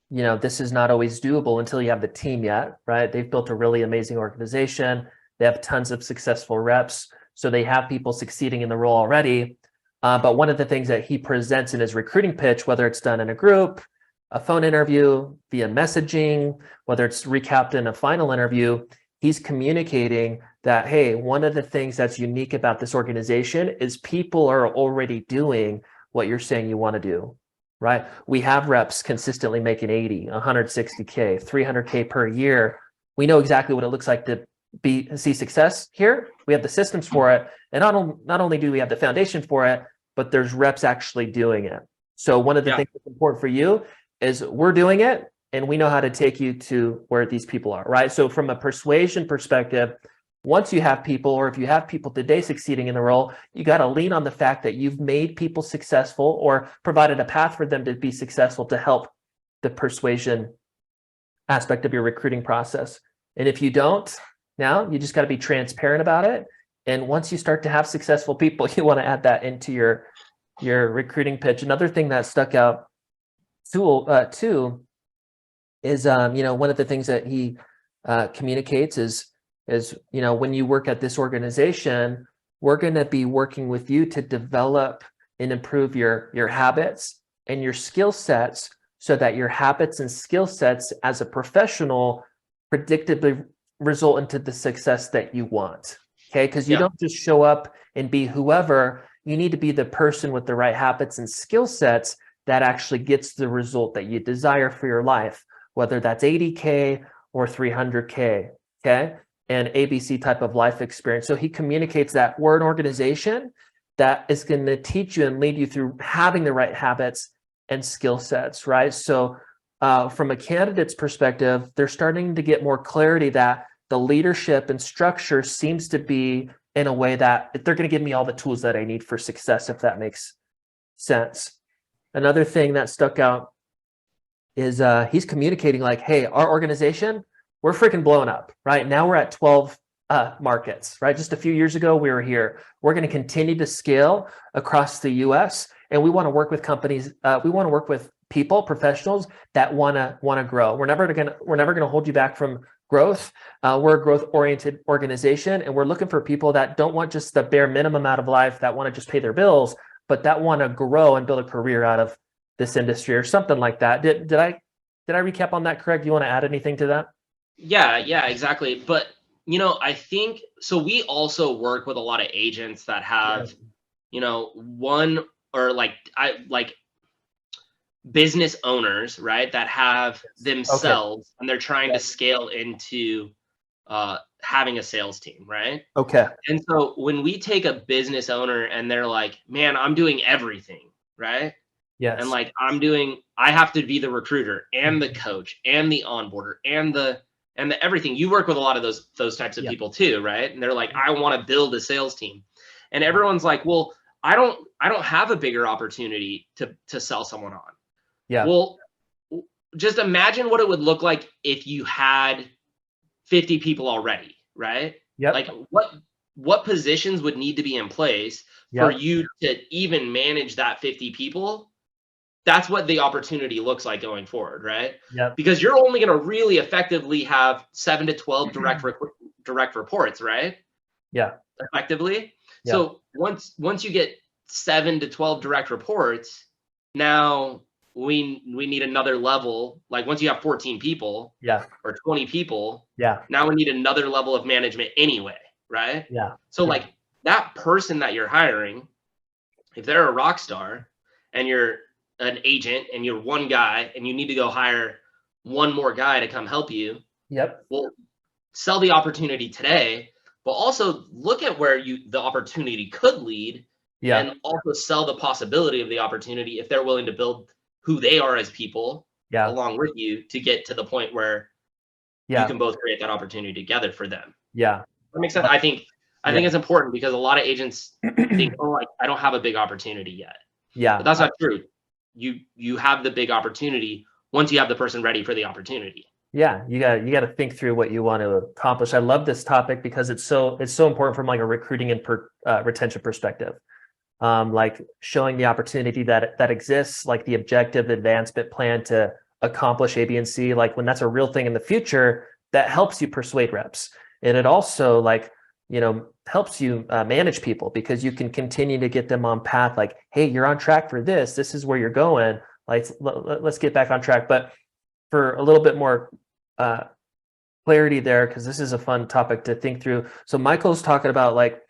Speaker 1: this is not always doable until you have the team yet, right? They've built a really amazing organization. They have tons of successful reps. So they have people succeeding in the role already. But one of the things that he presents in his recruiting pitch, whether it's done in a group, a phone interview, via messaging, whether it's recapped in a final interview, he's communicating that, hey, one of the things that's unique about this organization is people are already doing what you're saying you want to do, right? We have reps consistently making 80, 160K, 300K per year. We know exactly what it looks like to see success here. We have the systems for it. And not only do we have the foundation for it, but there's reps actually doing it. So one of the things that's important for you is we're doing it and we know how to take you to where these people are, right? So from a persuasion perspective, once you have people, or if you have people today succeeding in the role, you got to lean on the fact that you've made people successful or provided a path for them to be successful to help the persuasion aspect of your recruiting process. And if you don't, now you just got to be transparent about it. And once you start to have successful people, you want to add that into your recruiting pitch. Another thing that stuck out too is one of the things that he communicates is when you work at this organization, we're going to be working with you to develop and improve your habits and your skill sets so that your habits and skill sets as a professional predictably result into the success that you want. Okay, because you don't just show up and be whoever. You need to be the person with the right habits and skill sets that actually gets the result that you desire for your life, whether that's 80K or 300K, okay? And ABC type of life experience. So he communicates that we're an organization that is going to teach you and lead you through having the right habits and skill sets, right? So from a candidate's perspective, they're starting to get more clarity that the leadership and structure seems to be in a way that they're going to give me all the tools that I need for success, if that makes sense. Another thing that stuck out is he's communicating like, hey, our organization, we're freaking blowing up, right? Now we're at 12 markets, right? Just a few years ago, we were here. We're going to continue to scale across the US, and we want to work with companies. We want to work with people, professionals that want to grow. We're never going to hold you back from growth. We're a growth-oriented organization, and we're looking for people that don't want just the bare minimum out of life, that want to just pay their bills, but that want to grow and build a career out of this industry or something like that. Did I recap on that correct? Do you want to add anything to that?
Speaker 2: Yeah, exactly. But I think so. We also work with a lot of agents that have, one or like business owners, right? That have themselves and they're trying to scale into having a sales team, right?
Speaker 1: Okay.
Speaker 2: And so when we take a business owner and they're like, man, I'm doing everything, right?
Speaker 1: Yes.
Speaker 2: And like I have to be the recruiter and the coach and the onboarder and the everything. You work with a lot of those types of people too, right? And they're like, I want to build a sales team. And everyone's like, well, I don't have a bigger opportunity to sell someone on.
Speaker 1: Yeah.
Speaker 2: Well, just imagine what it would look like if you had 50 people already, right?
Speaker 1: Yep.
Speaker 2: Like what positions would need to be in place for you to even manage that 50 people? That's what the opportunity looks like going forward, right?
Speaker 1: Yep.
Speaker 2: Because you're only going to really effectively have 7 to 12 direct reports, right?
Speaker 1: Yeah.
Speaker 2: Effectively.
Speaker 1: Yeah.
Speaker 2: So once you get 7 to 12 direct reports, now we need another level. Like once you have 14 people
Speaker 1: Yeah.
Speaker 2: or 20 people,
Speaker 1: Yeah.
Speaker 2: now we need another level of management anyway, right?
Speaker 1: Yeah.
Speaker 2: So
Speaker 1: Yeah.
Speaker 2: like that person that you're hiring, if they're a rock star and you're an agent and you're one guy and you need to go hire one more guy to come help you,
Speaker 1: Yep.
Speaker 2: well, sell the opportunity today, but also look at where the opportunity could lead,
Speaker 1: Yeah.
Speaker 2: and also sell the possibility of the opportunity if they're willing to build who they are as people
Speaker 1: Yeah.
Speaker 2: along with you to get to the point where you
Speaker 1: Yeah.
Speaker 2: can both create that opportunity together for them.
Speaker 1: Yeah.
Speaker 2: That makes sense. I think
Speaker 1: Yeah.
Speaker 2: it's important because a lot of agents think, oh, I don't have a big opportunity yet. But
Speaker 1: Yeah.
Speaker 2: that's not true. You have the big opportunity once you have the person ready for the opportunity.
Speaker 1: Yeah, you got to think through what you want to accomplish. I love this topic because it's so important from like a recruiting and retention perspective. Like showing the opportunity that exists, like the objective advancement plan to accomplish A, B, and C. Like when that's a real thing in the future, that helps you persuade reps, and it also like helps you manage people because you can continue to get them on path. Like, hey, you're on track for this. This is where you're going. Like, let's get back on track. But for a little bit more uh, clarity there, because this is a fun topic to think through. So Michael's talking about like,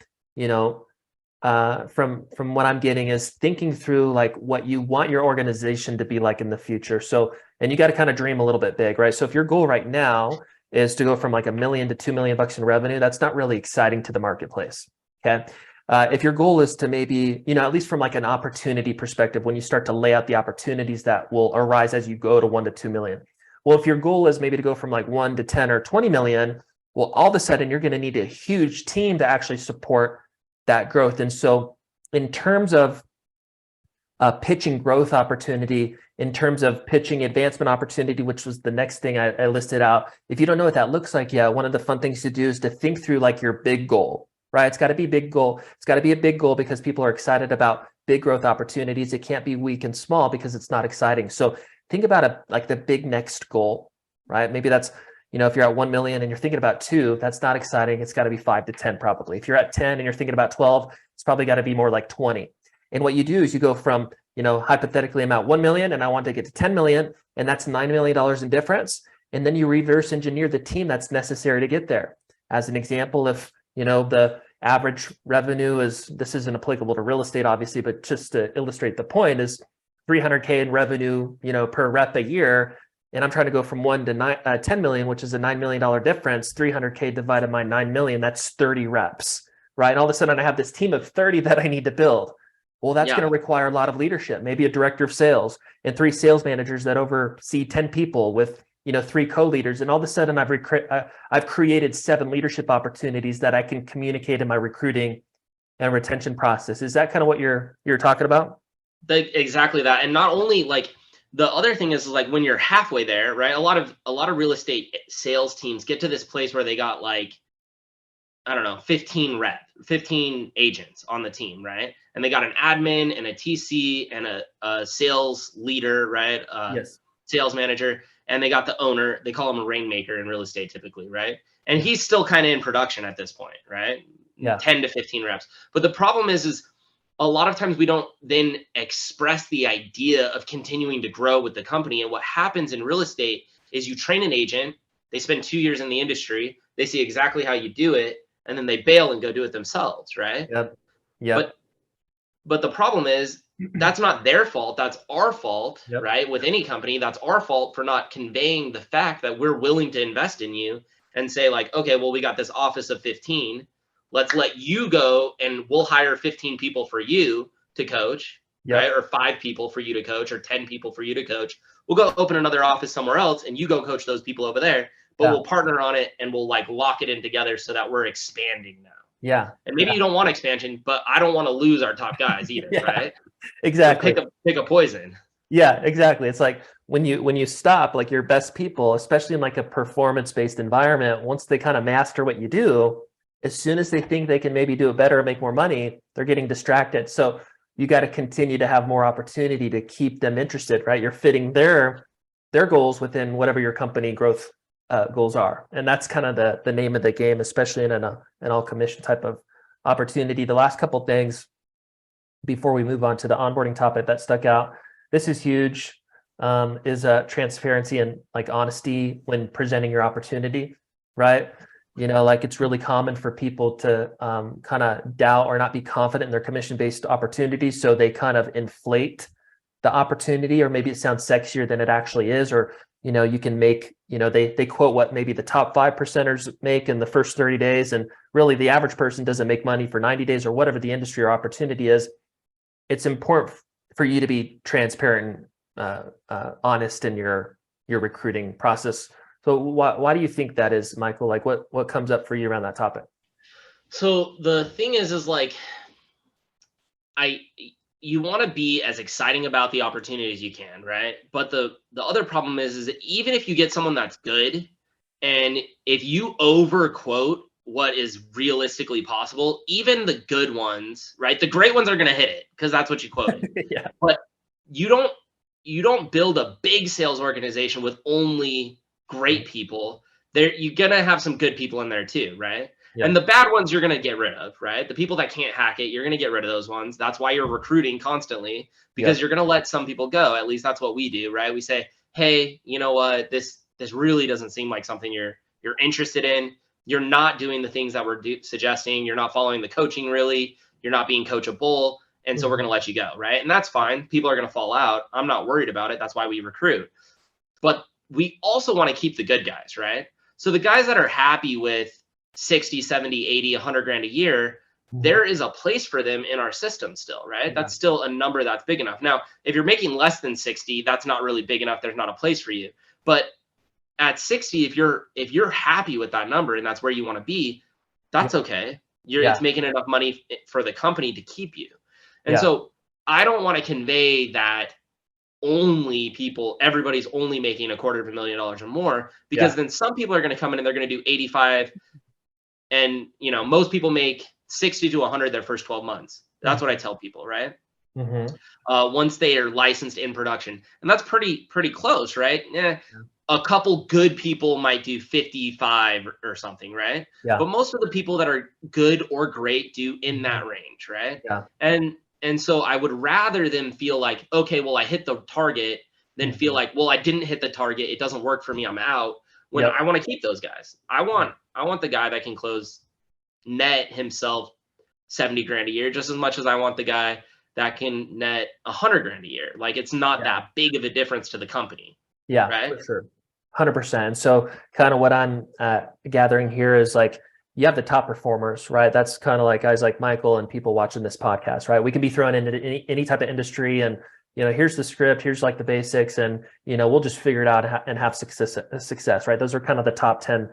Speaker 1: from what I'm getting is thinking through like what you want your organization to be like in the future. So, and you got to kind of dream a little bit big, right? So if your goal right now is to go from like $1 million to $2 million in revenue, that's not really exciting to the marketplace. Okay. If your goal is to maybe, at least from like an opportunity perspective, when you start to lay out the opportunities that will arise as you go to 1 to 2 million. Well, if your goal is maybe to go from like 1 to 10 or 20 million, well, all of a sudden you're going to need a huge team to actually support that growth. And so in terms of pitching growth opportunity, in terms of pitching advancement opportunity, which was the next thing I listed out, if you don't know what that looks like yet, one of the fun things to do is to think through like your big goal, right? It's got to be big goal. It's got to be a big goal because people are excited about big growth opportunities. It can't be weak and small because it's not exciting. So think about like the big next goal, right? Maybe that's, if you're at 1 million and you're thinking about 2, that's not exciting. It's got to be 5 to 10 probably. If you're at 10 and you're thinking about 12, it's probably got to be more like 20. And what you do is you go from, hypothetically I'm at 1 million and I want to get to 10 million, and that's $9 million in difference. And then you reverse engineer the team that's necessary to get there. As an example, if, the average revenue this isn't applicable to real estate, obviously, but just to illustrate the point is 300K in revenue, per rep a year. And I'm trying to go from 1 to 10 million, which is a $9 million difference. 300K divided by 9 million, that's 30 reps, right? And all of a sudden I have this team of 30 that I need to build. Well, that's going to require a lot of leadership, maybe a director of sales and 3 sales managers that oversee 10 people with, 3 co-leaders. And all of a sudden I've created 7 leadership opportunities that I can communicate in my recruiting and retention process. Is that kind of what you're talking about?
Speaker 2: Exactly that. And not only like, the other thing is like when you're halfway there, right? A lot of real estate sales teams get to this place where they got like, I don't know, 15 agents on the team, right? And they got an admin and a TC and a sales leader, right?
Speaker 1: Yes.
Speaker 2: Sales manager, and they got the owner. They call him a rainmaker in real estate typically, right? And he's still kind of in production at this point, right?
Speaker 1: Yeah.
Speaker 2: 10 to 15 reps. But the problem is a lot of times we don't then express the idea of continuing to grow with the company. And what happens in real estate is you train an agent, they spend 2 years in the industry, they see exactly how you do it, and then they bail and go do it themselves, right?
Speaker 1: Yep. Yep.
Speaker 2: But the problem is that's not their fault, that's our fault,
Speaker 1: Yep.
Speaker 2: right? With any company, that's our fault for not conveying the fact that we're willing to invest in you and say like, okay, well, we got this office of 15. Let's let you go and we'll hire 15 people for you to coach,
Speaker 1: Yep.
Speaker 2: right? Or 5 people for you to coach or 10 people for you to coach. We'll go open another office somewhere else and you go coach those people over there, but we'll partner on it and we'll like lock it in together so that we're expanding now.
Speaker 1: Yeah.
Speaker 2: And maybe you don't want expansion, but I don't want to lose our top guys either, right?
Speaker 1: Exactly.
Speaker 2: So pick a poison.
Speaker 1: Yeah, exactly. It's like when you stop like your best people, especially in like a performance-based environment, once they kind of master what you do, as soon as they think they can maybe do it better and make more money, they're getting distracted. So you got to continue to have more opportunity to keep them interested, right? You're fitting their goals within whatever your company growth goals are. And that's kind of the name of the game, especially in an all commission type of opportunity. The last couple things before we move on to the onboarding topic that stuck out, this is huge, is transparency and like honesty when presenting your opportunity, right? Like it's really common for people to kind of doubt or not be confident in their commission-based opportunities. So they kind of inflate the opportunity, or maybe it sounds sexier than it actually is, or you can make, they quote what maybe the top 5%ers make in the first 30 days. And really the average person doesn't make money for 90 days or whatever the industry or opportunity is. It's important for you to be transparent and honest in your recruiting process. So why do you think that is, Michael? Like what comes up for you around that topic?
Speaker 2: So the thing is like, you want to be as exciting about the opportunity as you can, right? But the other problem is that even if you get someone that's good, and if you over quote what is realistically possible, even the good ones, right? The great ones are going to hit it because that's what you quoted.
Speaker 1: Yeah.
Speaker 2: But you don't build a big sales organization with only great people. You're going to have some good people in there too, right?
Speaker 1: Yeah.
Speaker 2: And the bad ones you're going to get rid of, right? The people that can't hack it, you're going to get rid of those ones. That's why you're recruiting constantly, because you're going to let some people go. At least that's what we do, right? We say, hey, you know what? This really doesn't seem like something you're interested in. You're not doing the things that we're suggesting. You're not following the coaching really. You're not being coachable. And so we're going to let you go, right? And that's fine. People are going to fall out. I'm not worried about it. That's why we recruit. But we also want to keep the good guys, right? So the guys that are happy with 60, 70, 80, 100 grand a year, there is a place for them in our system still, right? That's still a number that's big enough. Now, if you're making less than 60, that's not really big enough. There's not a place for you. But at 60, if you're happy with that number and that's where you want to be, that's okay. It's making enough money for the company to keep you. And so I don't want to convey that everybody's only making $250,000 or more, because then some people are going to come in and they're going to do 85. And, most people make 60 to 100 their first 12 months. That's what I tell people, right? Once they are licensed in production. And that's pretty close, right? A couple good people might do 55 or something, right? But most of the people that are good or great do in that range, right? And so I would rather them feel like, okay, well, I hit the target, than feel like, well, I didn't hit the target. It doesn't work for me. I'm out. When I want to keep those guys. I want the guy that can close net himself 70 grand a year, just as much as I want the guy that can net 100 grand a year. Like, it's not that big of a difference to the company.
Speaker 1: Yeah,
Speaker 2: right?
Speaker 1: For sure. 100%. So kind of what I'm gathering here is like, you have the top performers, right? That's kind of like guys like Michael and people watching this podcast, right? We can be thrown into any type of industry and, here's the script, here's like the basics, and, we'll just figure it out and have success, right? Those are kind of the top 10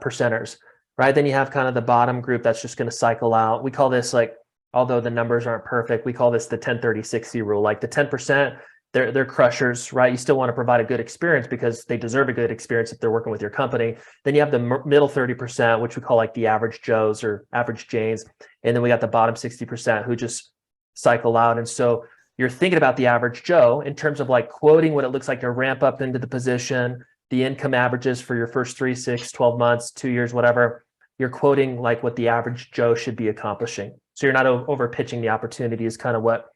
Speaker 1: percenters, right? Then you have kind of the bottom group that's just going to cycle out. We call this, like, although the numbers aren't perfect, we call this the 10-30-60 rule. Like the 10%, they're crushers, right? You still want to provide a good experience because they deserve a good experience if they're working with your company. Then you have the middle 30%, which we call like the average Joes or average Janes. And then we got the bottom 60% who just cycle out. And so you're thinking about the average Joe in terms of like quoting what it looks like to ramp up into the position, the income averages for your first 3, 6, 12 months, 2 years, whatever. You're quoting like what the average Joe should be accomplishing. So you're not over pitching the opportunity is kind of what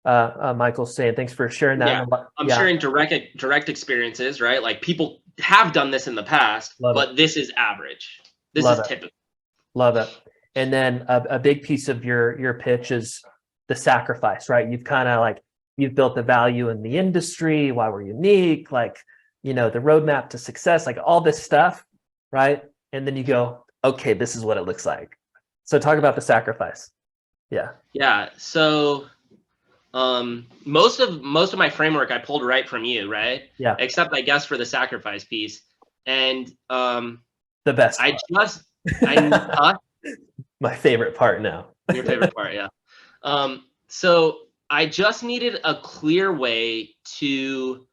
Speaker 1: Michael's saying. Thanks for sharing that.
Speaker 2: I'm sharing direct experiences, right? Like, people have done this in the past, but this is average. This is typical.
Speaker 1: Love it. And then a big piece of your pitch is the sacrifice, right? You've kind of like, you've built the value in the industry, why we're unique, like, the roadmap to success, like all this stuff, right? And then you go, okay, this is what it looks like. So talk about the sacrifice.
Speaker 2: Yeah. So most of my framework I pulled right from you, right?
Speaker 1: Yeah.
Speaker 2: Except I guess for the sacrifice piece. And
Speaker 1: the best part. My favorite part now.
Speaker 2: Your favorite part, yeah. So I just needed a clear way to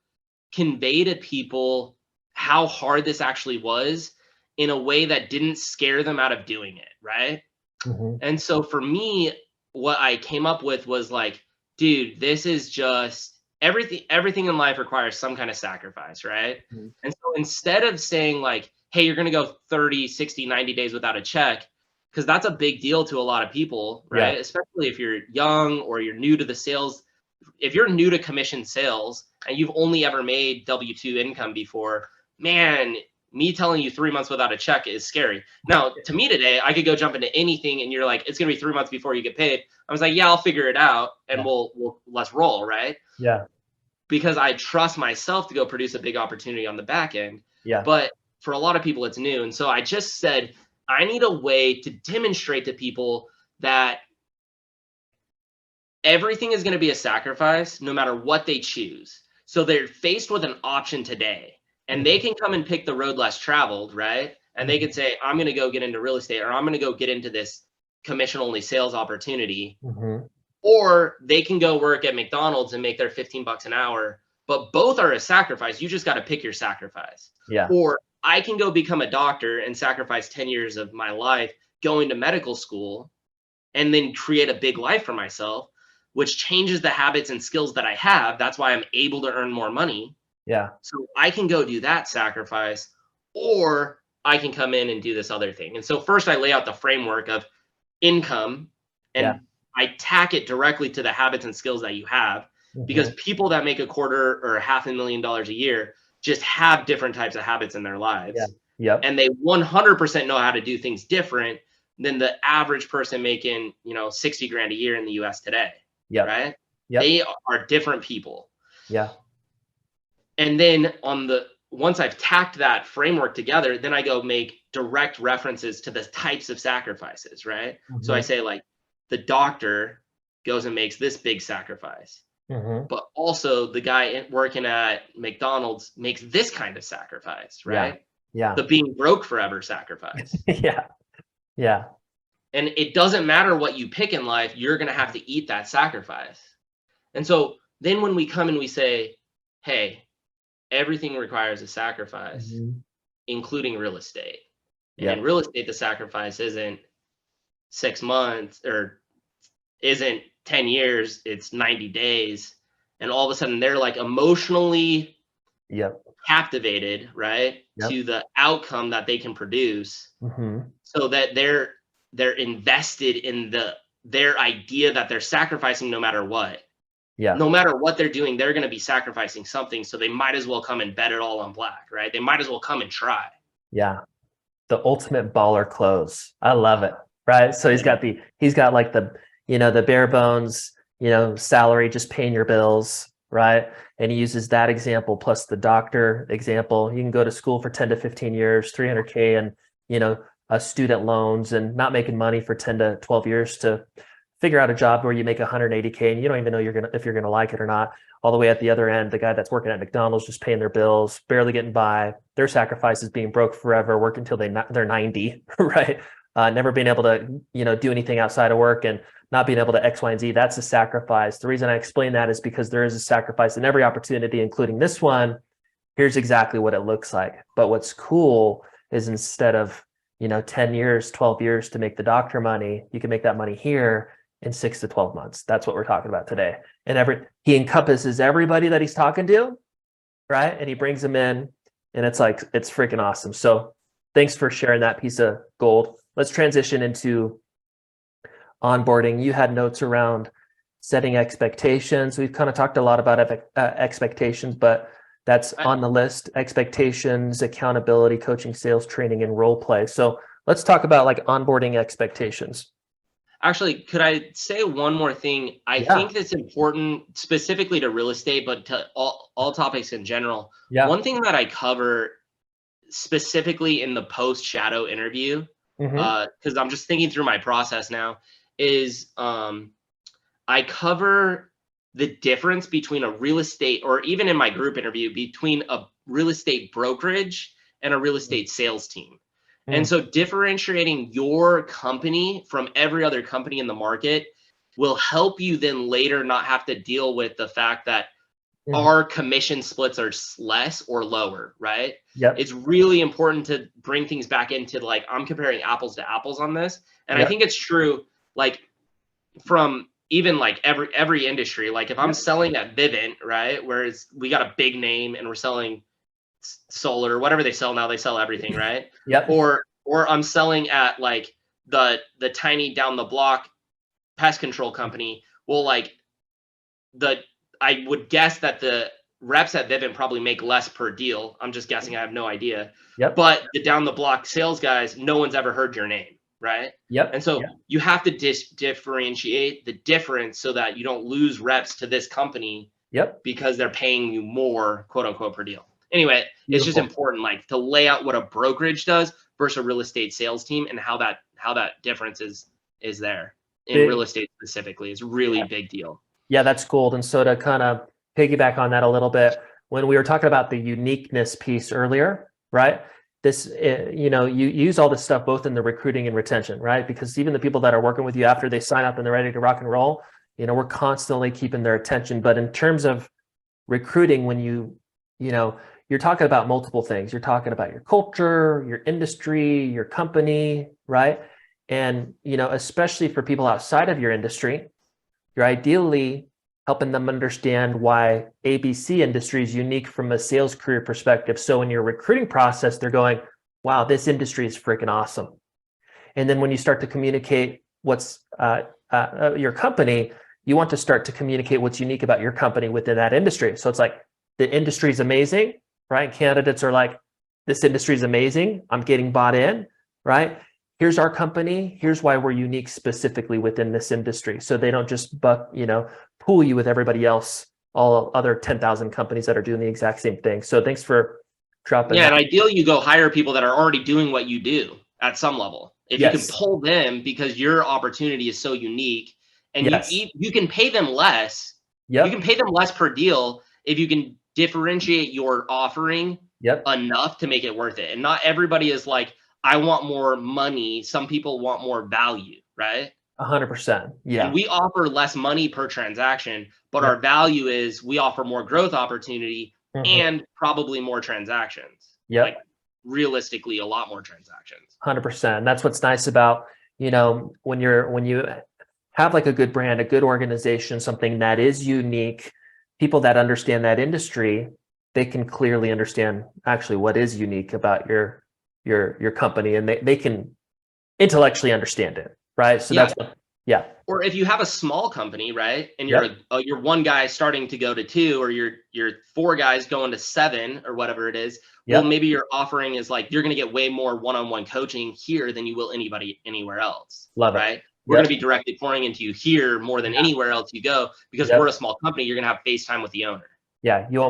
Speaker 2: convey to people how hard this actually was in a way that didn't scare them out of doing it, right? And so for me, what I came up with was like, dude, this is just everything in life requires some kind of sacrifice, right? And so instead of saying like, hey, you're going to go 30, 60, 90 days without a check, because that's a big deal to a lot of people, right? Especially if you're young or you're new to the sales. If you're new to commission sales and you've only ever made W-2 income before, man, me telling you 3 months without a check is scary. Now, to me today, I could go jump into anything and you're like, it's gonna be 3 months before you get paid. I was like, yeah, I'll figure it out and let's roll, right?
Speaker 1: Yeah.
Speaker 2: Because I trust myself to go produce a big opportunity on the back end.
Speaker 1: Yeah.
Speaker 2: But for a lot of people, it's new. And so I just said, I need a way to demonstrate to people that everything is going to be a sacrifice no matter what they choose. So they're faced with an option today and they can come and pick the road less traveled, right? And they can say, I'm going to go get into real estate, or I'm going to go get into this commission only sales opportunity. Or they can go work at McDonald's and make their 15 bucks an hour, but both are a sacrifice. You just got to pick your sacrifice.
Speaker 1: Yeah.
Speaker 2: Or I can go become a doctor and sacrifice 10 years of my life going to medical school and then create a big life for myself, which changes the habits and skills that I have. That's why I'm able to earn more money.
Speaker 1: Yeah.
Speaker 2: So I can go do that sacrifice, or I can come in and do this other thing. And so first I lay out the framework of income, and I tack it directly to the habits and skills that you have, because people that make $250,000 or $500,000 a year just have different types of habits in their lives. And they 100% know how to do things different than the average person making, 60 grand a year in the US today. Right? They are different people. And then once I've tacked that framework together, then I go make direct references to the types of sacrifices, right? So I say, like, the doctor goes and makes this big sacrifice, but also the guy working at McDonald's makes this kind of sacrifice, right? The being broke forever sacrifice. And it doesn't matter what you pick in life, you're going to have to eat that sacrifice. And so then when we come and we say, hey, everything requires a sacrifice, including real estate. And in real estate, the sacrifice isn't 6 months or isn't 10 years, it's 90 days. And all of a sudden they're like emotionally captivated, right? To the outcome that they can produce, so that they're invested in their idea that they're sacrificing no matter what. No matter what they're doing, they're going to be sacrificing something. So they might as well come and bet it all on black, right? They might as well come and try.
Speaker 1: The ultimate baller close. I love it. Right. So he's got like the bare bones, salary, just paying your bills. Right. And he uses that example plus the doctor example. You can go to school for 10 to 15 years, 300K and, student loans, and not making money for 10 to 12 years to figure out a job where you make 180K and you don't even know if you're going to like it or not. All the way at the other end, the guy that's working at McDonald's, just paying their bills, barely getting by. Their sacrifice is being broke forever, work until they're 90, right? Never being able to, do anything outside of work and not being able to X, Y, and Z. That's a sacrifice. The reason I explain that is because there is a sacrifice in every opportunity, including this one. Here's exactly what it looks like. But what's cool is instead of, 10 years, 12 years to make the doctor money, you can make that money here in 6 to 12 months. That's what we're talking about today. And he encompasses everybody that he's talking to, right? And he brings them in, and it's freaking awesome. So thanks for sharing that piece of gold. Let's transition into onboarding. You had notes around setting expectations. We've kind of talked a lot about expectations, but that's on the list: expectations, accountability, coaching, sales, training, and role play. So let's talk about like onboarding expectations.
Speaker 2: Actually, could I say one more thing? I think that's important specifically to real estate, but to all topics in general. One thing that I cover specifically in the post-shadow interview, because I'm just thinking through my process now, is I cover the difference between a real estate, or even in my group interview, between a real estate brokerage and a real estate sales team. And so differentiating your company from every other company in the market will help you then later not have to deal with the fact that our commission splits are less or lower, right? It's really important to bring things back into, like, I'm comparing apples to apples on this. And I think it's true, like, from even like every industry. Like if I'm selling at Vivint, right, where we got a big name and we're selling solar, whatever they sell now, they sell everything, right? Or I'm selling at like the tiny down the block pest control company will like I would guess that the reps at Vivint probably make less per deal. I'm just guessing. I have no idea.
Speaker 1: Yep.
Speaker 2: But the down the block sales guys, no one's ever heard your name, right?
Speaker 1: Yep.
Speaker 2: And so
Speaker 1: Yep.
Speaker 2: you have to differentiate the difference so that you don't lose reps to this company
Speaker 1: Yep.
Speaker 2: because they're paying you more, quote unquote, per deal. Anyway, it's just
Speaker 1: Beautiful.
Speaker 2: important, like to lay out what a brokerage does versus a real estate sales team, and how that difference is there in real
Speaker 1: Big.
Speaker 2: estate specifically. It's a really big deal.
Speaker 1: Yeah, that's gold. And so to kind of piggyback on that a little bit, when we were talking about the uniqueness piece earlier, right? This, you use all this stuff both in the recruiting and retention, right? Because even the people that are working with you after they sign up and they're ready to rock and roll, we're constantly keeping their attention. But in terms of recruiting, when you're talking about multiple things. You're talking about your culture, your industry, your company, right? And, especially for people outside of your industry, you're ideally helping them understand why ABC industry is unique from a sales career perspective. So in your recruiting process, they're going, wow, this industry is freaking awesome. And then when you start to communicate what's your company, you want to start to communicate what's unique about your company within that industry. So it's like, the industry is amazing, right? Candidates are like, this industry is amazing. I'm getting bought in, right? Here's our company. Here's why we're unique specifically within this industry. So they don't just pool you with everybody else, all other 10,000 companies that are doing the exact same thing. So thanks for dropping that.
Speaker 2: And ideally you go hire people that are already doing what you do at some level. If you can pull them, because your opportunity is so unique, and you can pay them less.
Speaker 1: Yep.
Speaker 2: You can pay them less per deal if you can differentiate your offering enough to make it worth it. And not everybody is like, I want more money. Some people want more value, right?
Speaker 1: 100%. Yeah.
Speaker 2: And we offer less money per transaction, but our value is we offer more growth opportunity and probably more transactions.
Speaker 1: Yeah.
Speaker 2: Like realistically, a lot more transactions.
Speaker 1: 100%. That's what's nice about, when you have like a good brand, a good organization, something that is unique, people that understand that industry, they can clearly understand actually what is unique about your company, and they can intellectually understand it, right? So that's
Speaker 2: Or if you have a small company, right, and you're one guy starting to go to 2, or you're 4 guys going to 7 or whatever it is, well, maybe your offering is like, you're going to get way more one-on-one coaching here than you will anybody anywhere else.
Speaker 1: Love it.
Speaker 2: Right? We're going to be directly pouring into you here more than anywhere else you go, because we're a small company. You're going to have FaceTime with the owner.
Speaker 1: Yeah. You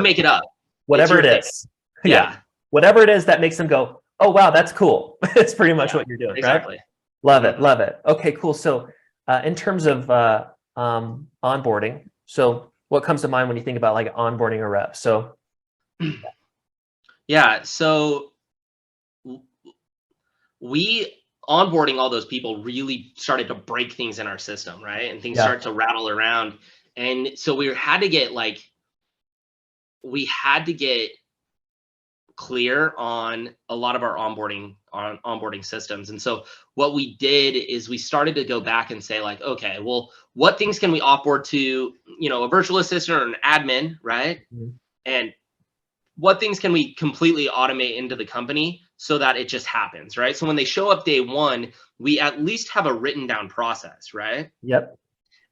Speaker 2: make it up.
Speaker 1: Whatever it is. Yeah. Whatever it is that makes them go, oh, wow, that's cool. It's pretty much what you're doing.
Speaker 2: Exactly.
Speaker 1: Right? Love it. Love it. Okay, cool. So in terms of onboarding, so what comes to mind when you think about like onboarding a rep? So
Speaker 2: so we onboarding all those people really started to break things in our system, right? And things start to rattle around. And so we had to get clear on a lot of our onboarding systems. And so what we did is we started to go back and say like, okay, well, what things can we offboard to, a virtual assistant or an admin, right? And what things can we completely automate into the company so that it just happens, right? So when they show up day one, we at least have a written down process, right?
Speaker 1: Yep.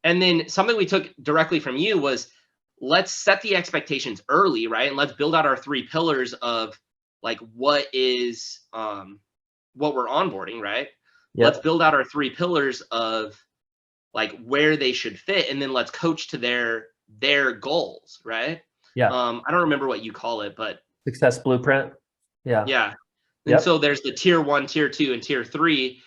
Speaker 2: And then something we took directly from you was, let's set the expectations early, right? And let's build out our 3 pillars of like what we're onboarding, right? Yep. Let's build out our 3 pillars of like where they should fit, and then let's coach to their goals, right?
Speaker 1: Yeah.
Speaker 2: I don't remember what you call it, but
Speaker 1: success blueprint. Yeah.
Speaker 2: Yeah. And so there's the tier 1, tier 2, and tier 3.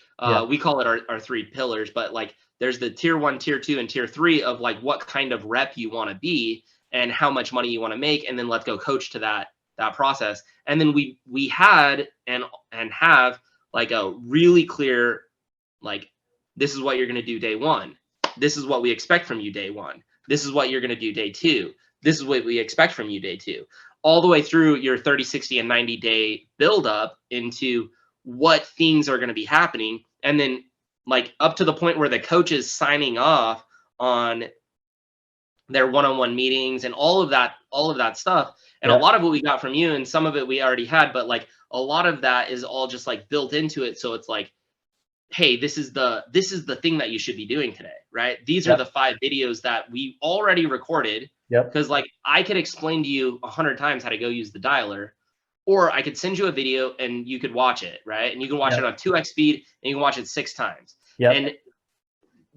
Speaker 2: We call it our 3 pillars, but like there's the tier 1, tier 2, and tier 3 of like what kind of rep you want to be and how much money you want to make, and then let's go coach to that process. And then we had and have like a really clear, like, this is what you're going to do day 1. This is what we expect from you day 1. This is what you're going to do day 2. This is what we expect from you day 2. All the way through your 30, 60, and 90-day buildup into what things are going to be happening. And then like up to the point where the coach is signing off on their one-on-one meetings and all of that stuff. And a lot of what we got from you, and some of it we already had, but like a lot of that is all just like built into it. So it's like hey, this is the thing that you should be doing today, right? These are
Speaker 1: Yep.
Speaker 2: the 5 videos that we already recorded.
Speaker 1: Yep.
Speaker 2: Because like I could explain to you 100 times how to go use the dialer, or I could send you a video and you could watch it, right? And you can watch it
Speaker 1: Yep.
Speaker 2: on 2x speed and you can watch it 6 times.
Speaker 1: Yep.
Speaker 2: And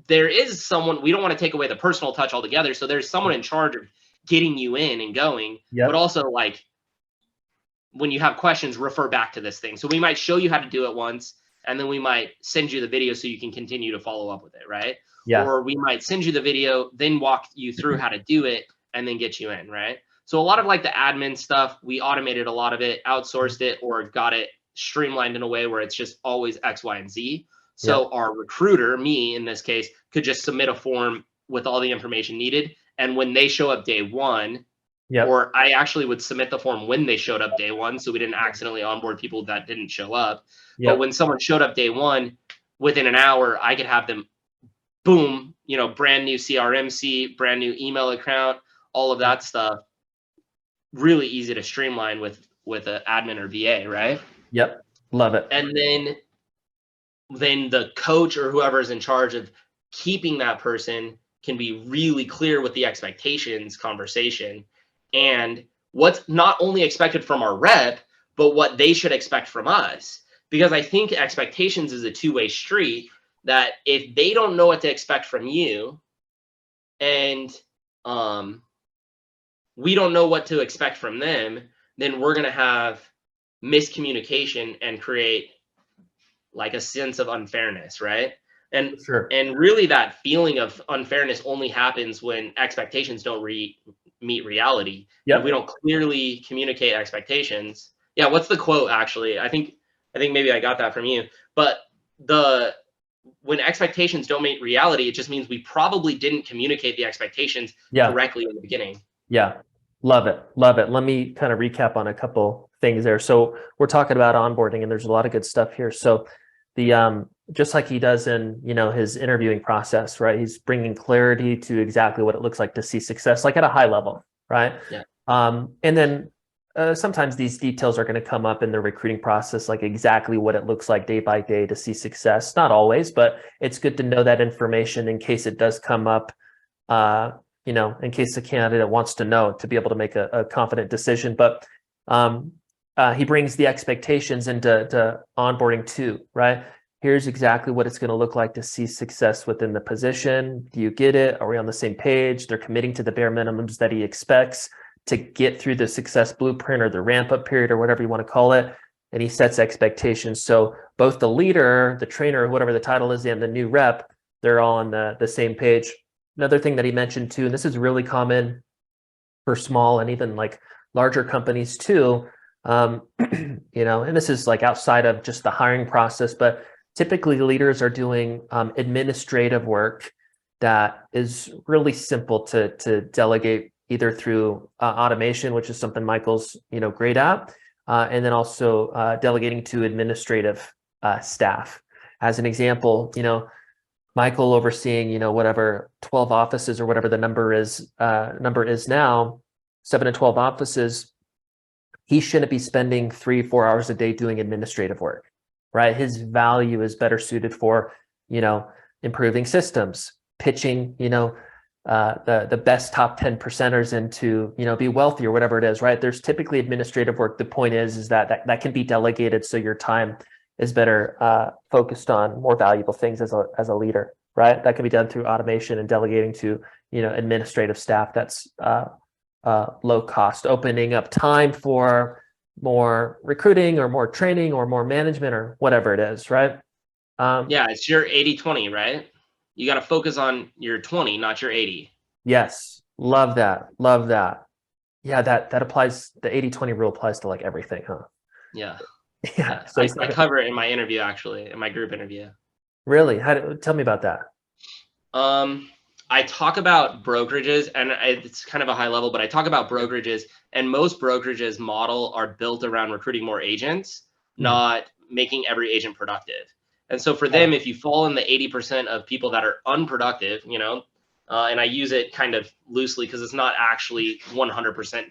Speaker 2: there is someone, we don't want to take away the personal touch altogether. So there's someone in charge of getting you in and going, but
Speaker 1: Yep.
Speaker 2: also like when you have questions, refer back to this thing. So we might show you how to do it once, and then we might send you the video so you can continue to follow up with it, right?
Speaker 1: Yeah.
Speaker 2: Or we might send you the video, then walk you through how to do it, and then get you in, right? So a lot of like the admin stuff, we automated a lot of it, outsourced it, or got it streamlined in a way where it's just always X, Y, and Z. So
Speaker 1: Yep.
Speaker 2: our recruiter, me in this case, could just submit a form with all the information needed. And when they show up day one,
Speaker 1: Yep.
Speaker 2: or I actually would submit the form when they showed up day one, so we didn't accidentally onboard people that didn't show up. But
Speaker 1: Yep.
Speaker 2: when someone showed up day one, within an hour, I could have them, boom, brand new CRM, brand new email account, all of that stuff. Really easy to streamline with an admin or VA, right?
Speaker 1: Yep. Love it.
Speaker 2: And then the coach or whoever is in charge of keeping that person can be really clear with the expectations conversation and what's not only expected from our rep, but what they should expect from us. Because I think expectations is a two-way street, that if they don't know what to expect from you and we don't know what to expect from them, then we're going to have miscommunication and create like a sense of unfairness, right? And
Speaker 1: Sure.
Speaker 2: and really that feeling of unfairness only happens when expectations don't meet reality. And if we
Speaker 1: Yep.
Speaker 2: don't clearly communicate expectations. Yeah, what's the quote actually? I think maybe I got that from you. But the when expectations don't meet reality, it just means we probably didn't communicate the expectations
Speaker 1: Yeah.
Speaker 2: correctly in the beginning.
Speaker 1: Yeah. Love it. Love it. Let me kind of recap on a couple things there. So we're talking about onboarding and there's a lot of good stuff here. So the just like he does in, his interviewing process, right? He's bringing clarity to exactly what it looks like to see success, like at a high level, right?
Speaker 2: Yeah.
Speaker 1: And then sometimes these details are going to come up in the recruiting process, like exactly what it looks like day by day to see success. Not always, but it's good to know that information in case it does come up. In case the candidate wants to know to be able to make a confident decision. But he brings the expectations into onboarding too, right? Here's exactly what it's going to look like to see success within the position. Do you get it? Are we on the same page? They're committing to the bare minimums that he expects to get through the success blueprint or the ramp up period or whatever you want to call it. And he sets expectations. So both the leader, the trainer, whatever the title is, and the new rep, they're all on the same page. Another thing that he mentioned too, and this is really common for small and even like larger companies too, and this is like outside of just the hiring process, but typically leaders are doing administrative work that is really simple to delegate either through automation, which is something Michael's great at, and then also delegating to administrative staff. As an example, Michael overseeing, whatever 12 offices or whatever the number is now, 7 to 12 offices, he shouldn't be spending 3-4 hours a day doing administrative work, right? His value is better suited for, improving systems, pitching, the best top 10 percenters into, be wealthy or whatever it is, right? There's typically administrative work. The point is that can be delegated so your time is better focused on more valuable things as a leader, right? That can be done through automation and delegating to, administrative staff that's low cost, opening up time for more recruiting or more training or more management or whatever it is, right?
Speaker 2: Yeah, it's your 80-20, right? You got to focus on your 20, not your 80.
Speaker 1: Yes. Love that. Love that. Yeah, that applies. The 80-20 rule applies to like everything, huh?
Speaker 2: Yeah.
Speaker 1: Yeah.
Speaker 2: Yeah.
Speaker 1: So
Speaker 2: I cover it in my interview, actually, in my group interview.
Speaker 1: really, tell me about that.
Speaker 2: I talk about brokerages, and it's kind of a high level, but I talk about brokerages, and most brokerages model are built around recruiting more agents, not making every agent productive. And so for them, if you fall in the 80% of people that are unproductive, and I use it kind of loosely because it's not actually 100%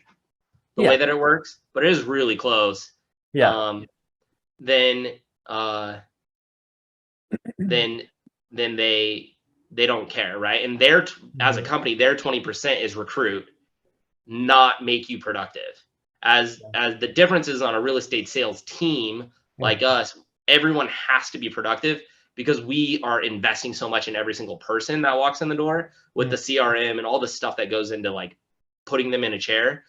Speaker 2: the way that it works, but it is really close.
Speaker 1: Yeah.
Speaker 2: Then then they don't care, right? And they're as a
Speaker 1: Mhm.
Speaker 2: company, their 20% is recruit, not make you productive. As the differences on a real estate sales team like
Speaker 1: Mhm.
Speaker 2: us, everyone has to be productive because we are investing so much in every single person that walks in the door with the
Speaker 1: Mhm.
Speaker 2: CRM and all the stuff that goes into like putting them in a chair.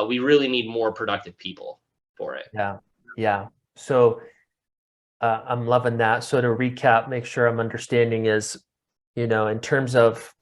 Speaker 2: We really need more productive people for it.
Speaker 1: Yeah. Yeah. So I'm loving that. So to recap, make sure I'm understanding is, in terms of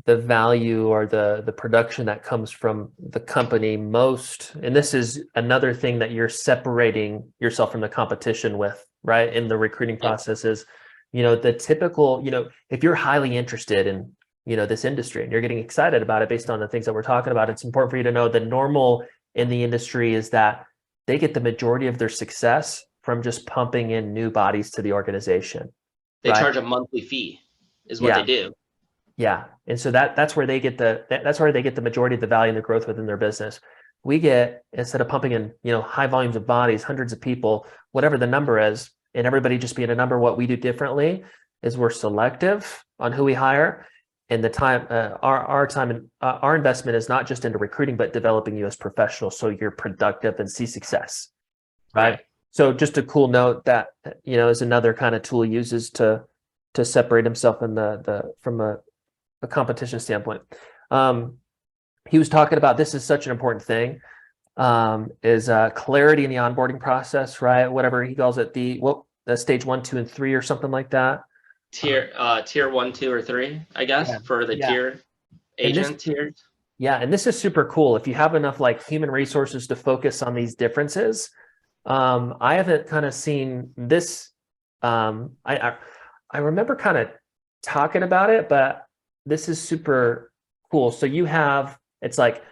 Speaker 1: the value or the production that comes from the company most, and this is another thing that you're separating yourself from the competition with, right? In the recruiting
Speaker 2: Yep.
Speaker 1: process is, the typical, if you're highly interested in, this industry and you're getting excited about it based on the things that we're talking about, it's important for you to know the normal in the industry is that they get the majority of their success from just pumping in new bodies to the organization,
Speaker 2: They
Speaker 1: right?
Speaker 2: charge a monthly fee, is what they
Speaker 1: Yeah.
Speaker 2: do.
Speaker 1: Yeah. And so that's where they get that's where they get the majority of the value and the growth within their business. We get, instead of pumping in, high volumes of bodies, hundreds of people, whatever the number is, and everybody just being a number, what we do differently is we're selective on who we hire. And the time, our time and our investment is not just into recruiting, but developing you as professionals so you're productive and see success. Right.
Speaker 2: Right.
Speaker 1: So just a cool note that, is another kind of tool he uses to separate himself in the from a competition standpoint. Um, he was talking about this is such an important thing, is clarity in the onboarding process, right? Whatever he calls it, the stage 1, 2, and 3 or something like that.
Speaker 2: Tier 1, 2, or 3, I guess,
Speaker 1: Yeah,
Speaker 2: for the
Speaker 1: yeah.
Speaker 2: tier
Speaker 1: And this,
Speaker 2: agent tiers.
Speaker 1: yeah, and this is super cool. If you have enough like human resources to focus on these differences, I haven't kind of seen this. I remember kind of talking about it, but this is super cool. So you have, it's like,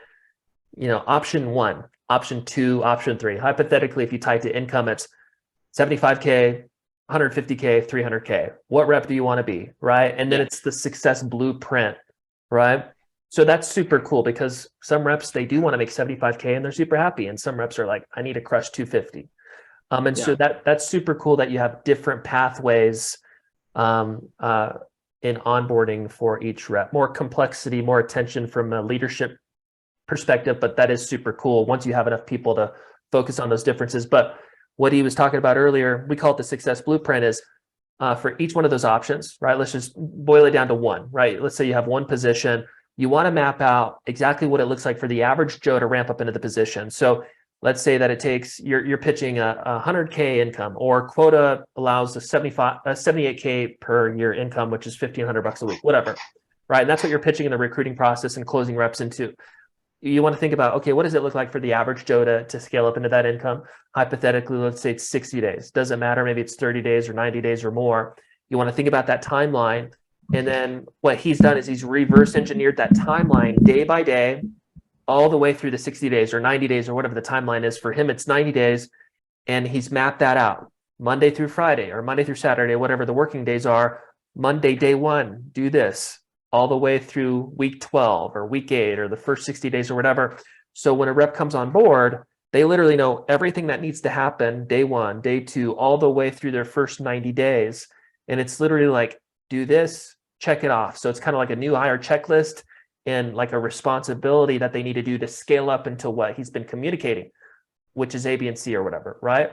Speaker 1: option one, option two, option three. Hypothetically, if you type to income, it's 75K, 150K, 300K. What rep do you want to be? Right. And then
Speaker 2: Yeah.
Speaker 1: it's the success blueprint. Right. So that's super cool because some reps, they do want to make 75K and they're super happy. And some reps are like, I need to crush 250. And so
Speaker 2: Yeah.
Speaker 1: that's super cool that you have different pathways um, uh, in onboarding for each rep. More complexity, more attention from a leadership perspective, but that is super cool once you have enough people to focus on those differences. But what he was talking about earlier, we call it the success blueprint, is for each one of those options, right? Let's just boil it down to one, right? Let's say you have one position. You want to map out exactly what it looks like for the average Joe to ramp up into the position. So let's say that it takes, you're pitching a 100K income, or quota allows a 78K per year income, which is 1,500 bucks a week, whatever, right? And that's what you're pitching in the recruiting process and closing reps into. You want to think about, okay, what does it look like for the average Joe to scale up into that income? Hypothetically, let's say it's 60 days. Doesn't matter. Maybe it's 30 days or 90 days or more. You want to think about that timeline. And then what he's done is he's reverse engineered that timeline day by day, all the way through the 60 days or 90 days or whatever the timeline is. For him, it's 90 days. And he's mapped that out Monday through Friday or Monday through Saturday, whatever the working days are. Monday, day one, do this all the way through week 12 or week 8 or the first 60 days or whatever. So when a rep comes on board, they literally know everything that needs to happen day one, day two, all the way through their first 90 days. And it's literally like, do this, check it off. So it's kind of like a new hire checklist and like a responsibility that they need to do to scale up into what he's been communicating, which is A, B, and C or whatever, right?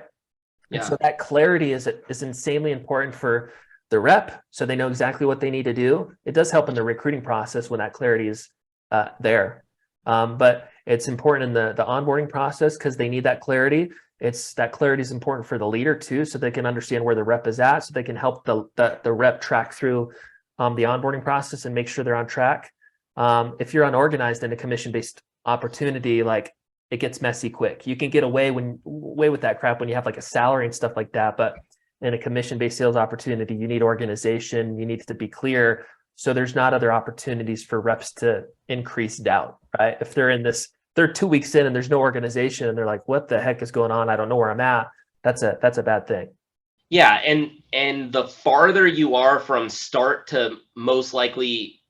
Speaker 1: And
Speaker 2: Yeah.
Speaker 1: so that clarity is insanely important for the rep, so they know exactly what they need to do. It does help in the recruiting process when that clarity is there, but it's important in the onboarding process because they need that clarity. It's that clarity is important for the leader too, so they can understand where the rep is at, so they can help the rep track through the onboarding process and make sure they're on track. If you're unorganized in a commission-based opportunity, like it gets messy quick. You can get away with that crap when you have like a salary and stuff like that, but in a commission-based sales opportunity, you need organization, you need to be clear. So there's not other opportunities for reps to increase doubt, right? If they're 2 weeks in and there's no organization and they're like, what the heck is going on? I don't know where I'm at. That's a bad thing.
Speaker 2: Yeah, and the farther you are from start to most likely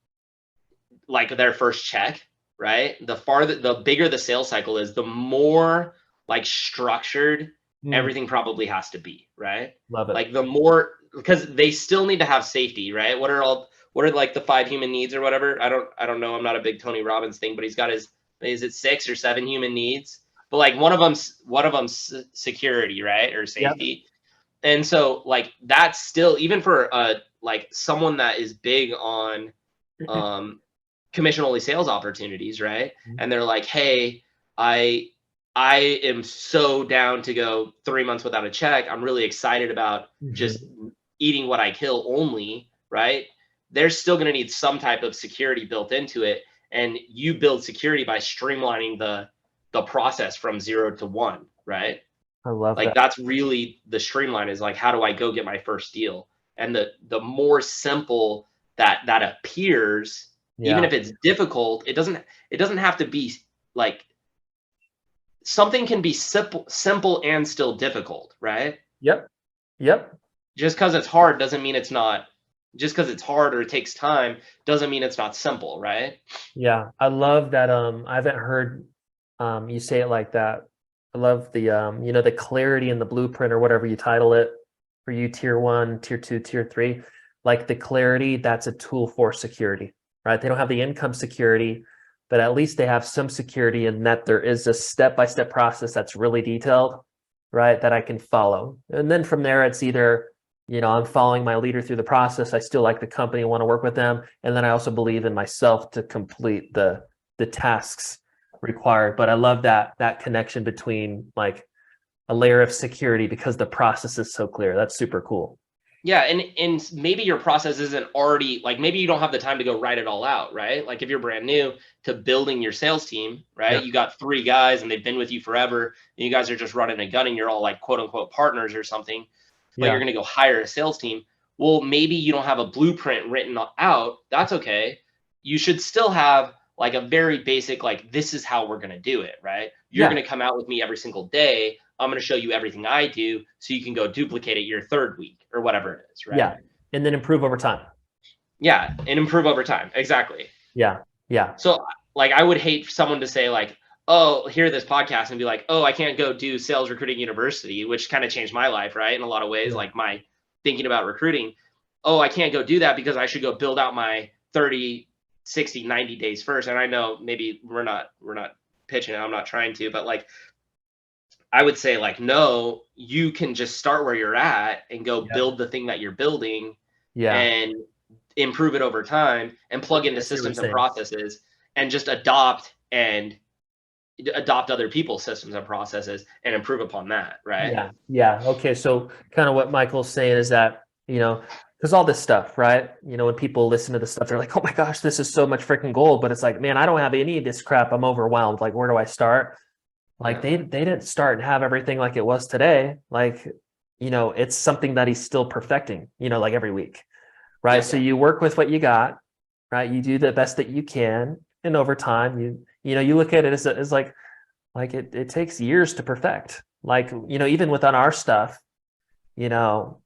Speaker 2: like their first check, right? The bigger the sales cycle is, the more like structured
Speaker 1: Mm,
Speaker 2: everything probably has to be, right?
Speaker 1: love it.
Speaker 2: Like the more, because they still need to have safety, right? What are like the 5 human needs or whatever? I don't know. I'm not a big Tony Robbins thing, but he's got his, is it 6 or 7 human needs? But like one of them's security, right? Or
Speaker 1: Yep.
Speaker 2: safety. And so like that's still, even for like someone that is big on um commission only sales opportunities, right? And they're like, hey, I I am so down to go 3 months without a check. I'm really excited about just
Speaker 1: Mhm.
Speaker 2: eating what I kill only, right? They're still going to need some type of security built into it. And you build security by streamlining the process from 0 to 1, right?
Speaker 1: I love
Speaker 2: Like
Speaker 1: that.
Speaker 2: that's really the streamline, is like, how do I go get my first deal? And the more simple that appears, even
Speaker 1: Yeah.
Speaker 2: if it's difficult, it doesn't have to be like, something can be simple and still difficult, right?
Speaker 1: Yep. Yep.
Speaker 2: Just because it's hard doesn't mean it's not. Just because it's hard or it takes time doesn't mean it's not simple, right?
Speaker 1: Yeah. I love that. I haven't heard you say it like that. I love the the clarity in the blueprint or whatever you title it for you, tier one, tier two, tier three. Like the clarity, that's a tool for security, right? They don't have the income security, but at least they have some security in that there is a step-by-step process that's really detailed, right? That I can follow. And then from there, it's either, I'm following my leader through the process. I still like the company, want to work with them. And then I also believe in myself to complete the tasks required. But I love that connection between like a layer of security because the process is so clear. That's super cool.
Speaker 2: Yeah, and maybe your process isn't already, like, maybe you don't have the time to go write it all out, right? Like if you're brand new to building your sales team,
Speaker 1: Yeah.
Speaker 2: right? You got 3 guys and they've been with you forever, and you guys are just running and gunning. You're all like quote unquote partners or something, but you're
Speaker 1: Yeah.
Speaker 2: gonna go hire a sales team. Well, maybe you don't have a blueprint written out. That's okay. You should still have like a very basic, like, this is how we're gonna do it, right? You're
Speaker 1: Yeah.
Speaker 2: gonna come out with me every single day. I'm going to show you everything I do so you can go duplicate it your third week or whatever it is, right?
Speaker 1: Yeah. And then improve over time.
Speaker 2: Yeah, and improve over time. Exactly.
Speaker 1: Yeah. Yeah.
Speaker 2: So like I would hate for someone to say like, "Oh, hear this podcast and be like, "Oh, I can't go do sales recruiting university," which kind of changed my life, right? In a lot of ways,
Speaker 1: Yeah.
Speaker 2: like my thinking about recruiting. "Oh, I can't go do that because I should go build out my 30, 60, 90 days first." And I know maybe we're not pitching it. I'm not trying to, but like I would say like, no, you can just start where you're at and go
Speaker 1: Yeah.
Speaker 2: build the thing that you're building
Speaker 1: Yeah.
Speaker 2: and improve it over time and plug
Speaker 1: Okay.
Speaker 2: into
Speaker 1: I see what you're
Speaker 2: systems and
Speaker 1: saying.
Speaker 2: processes and just adopt other people's systems and processes and improve upon that, right?
Speaker 1: Yeah. Yeah. Okay. So kind of what Michael's saying is that, because all this stuff, right? When people listen to this stuff, they're like, oh my gosh, this is so much freaking gold. But it's like, man, I don't have any of this crap. I'm overwhelmed. Like, where do I start? Like
Speaker 2: Yeah.
Speaker 1: they didn't start and have everything like it was today. Like, it's something that he's still perfecting, like every week. Right.
Speaker 2: Yep.
Speaker 1: So you work with what you got, right? You do the best that you can. And over time, you look at it as like it takes years to perfect. Like, even within our stuff, you know,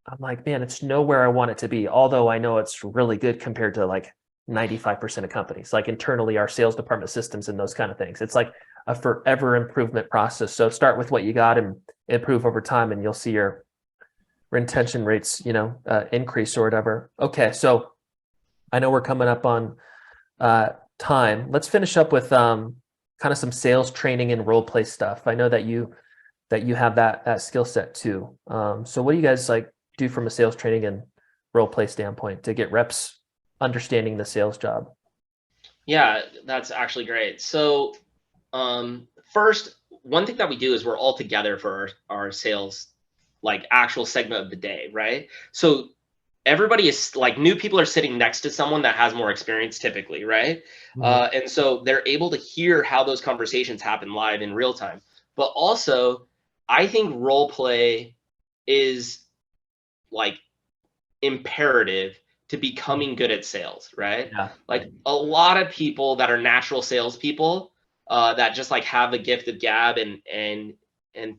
Speaker 1: I'm like, man, it's nowhere I want it to be. Although I know it's really good compared to like 95% of companies, like internally our sales department systems and those kind of things. It's like a forever improvement process. So start with what you got and improve over time, and you'll see your retention rates, increase or whatever. Okay. So I know we're coming up on time. Let's finish up with kind of some sales training and role play stuff. I know that you have that skill set too. So what do you guys like do from a sales training and role play standpoint to get reps understanding the sales job?
Speaker 2: Yeah, that's actually great. So first, one thing that we do is we're all together for our sales, like actual segment of the day, right? So everybody is like, new people are sitting next to someone that has more experience typically, right?
Speaker 1: Mhm.
Speaker 2: And so they're able to hear how those conversations happen live in real time. But also, I think role play is like imperative to becoming good at sales, right?
Speaker 1: Yeah.
Speaker 2: Like a lot of people that are natural salespeople, that just like have the gift of gab and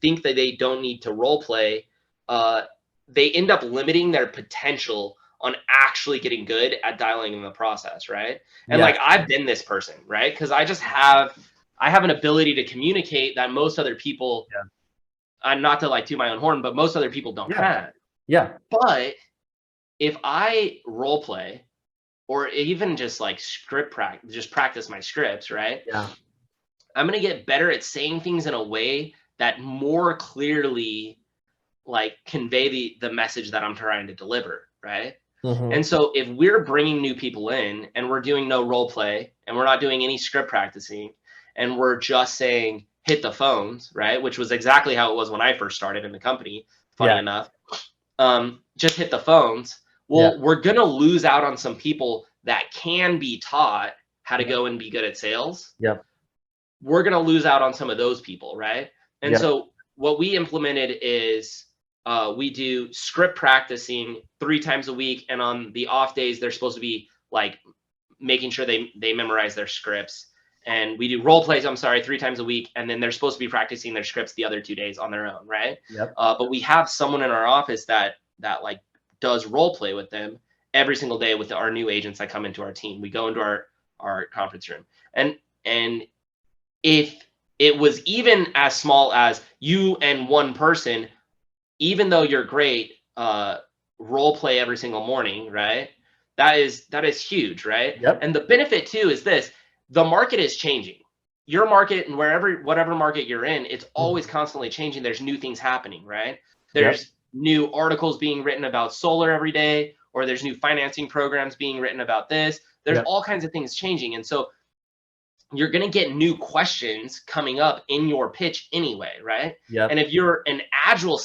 Speaker 2: think that they don't need to role play, uh, they end up limiting their potential on actually getting good at dialing in the process, right? And
Speaker 1: Yeah.
Speaker 2: like I've been this person, right? Because I have an ability to communicate that most other people,
Speaker 1: Yeah.
Speaker 2: not to like toot my own horn, but most other people don't
Speaker 1: Yeah.
Speaker 2: have.
Speaker 1: Yeah.
Speaker 2: But if I role play or even just like just practice my scripts, right?
Speaker 1: Yeah.
Speaker 2: I'm going to get better at saying things in a way that more clearly like convey the message that I'm trying to deliver, right?
Speaker 1: Mm-hmm.
Speaker 2: And so if we're bringing new people in and we're doing no role play and we're not doing any script practicing and we're just saying hit the phones, right? Which was exactly how it was when I first started in the company, funny
Speaker 1: Yeah.
Speaker 2: enough. Just hit the phones.
Speaker 1: Yeah.
Speaker 2: Well, we're going to lose out on some people that can be taught how to
Speaker 1: Yep.
Speaker 2: go and be good at sales.
Speaker 1: Yep.
Speaker 2: We're going to lose out on some of those people, right? And
Speaker 1: Yep.
Speaker 2: so what we implemented is we do script practicing 3 times a week, and on the off days they're supposed to be like making sure they memorize their scripts. And we do role plays, I'm sorry, 3 times a week, and then they're supposed to be practicing their scripts the other 2 days on their own, right?
Speaker 1: Yep.
Speaker 2: But we have someone in our office that like does role play with them every single day with our new agents that come into our team. We go into our conference room, and if it was even as small as you and one person, even though you're great, role play every single morning, right? That is huge, right?
Speaker 1: Yep.
Speaker 2: And the benefit too is this: the market is changing. Your market and whatever market you're in, it's always constantly changing. There's new things happening, right?
Speaker 1: Yep.
Speaker 2: There's new articles being written about solar every day, or there's new financing programs being written about this. There's
Speaker 1: Yep.
Speaker 2: all kinds of things changing. And so you're going to get new questions coming up in your pitch anyway, right?
Speaker 1: Yep.
Speaker 2: And if you're an agile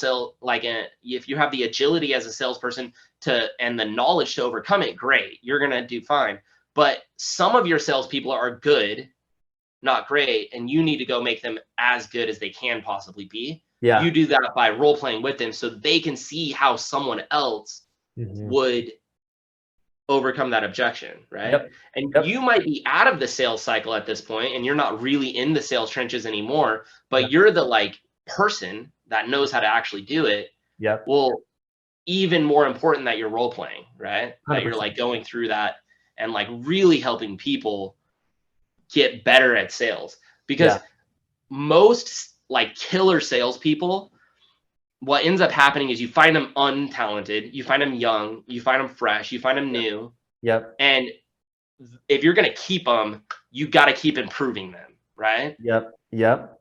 Speaker 2: if you have the agility as a salesperson and the knowledge to overcome it, great, you're going to do fine. But some of your salespeople are good, not great, and you need to go make them as good as they can possibly be.
Speaker 1: Yeah.
Speaker 2: You do that by role playing with them so they can see how someone else
Speaker 1: Mm-hmm.
Speaker 2: would overcome that objection, right?
Speaker 1: Yep.
Speaker 2: And
Speaker 1: Yep.
Speaker 2: you might be out of the sales cycle at this point and you're not really in the sales trenches anymore,
Speaker 1: Yeah.
Speaker 2: but you're the like person that knows how to actually do it.
Speaker 1: Yep.
Speaker 2: Well, even more important that you're role playing, right? That you're
Speaker 1: 100%.
Speaker 2: like going through that and like really helping people get better at sales. Because
Speaker 1: Yeah.
Speaker 2: most like killer salespeople, what ends up happening is you find them untalented, you find them young, you find them fresh, you find them new.
Speaker 1: Yep.
Speaker 2: And if you're going to keep them, you got to keep improving them, right?
Speaker 1: Yep. Yep.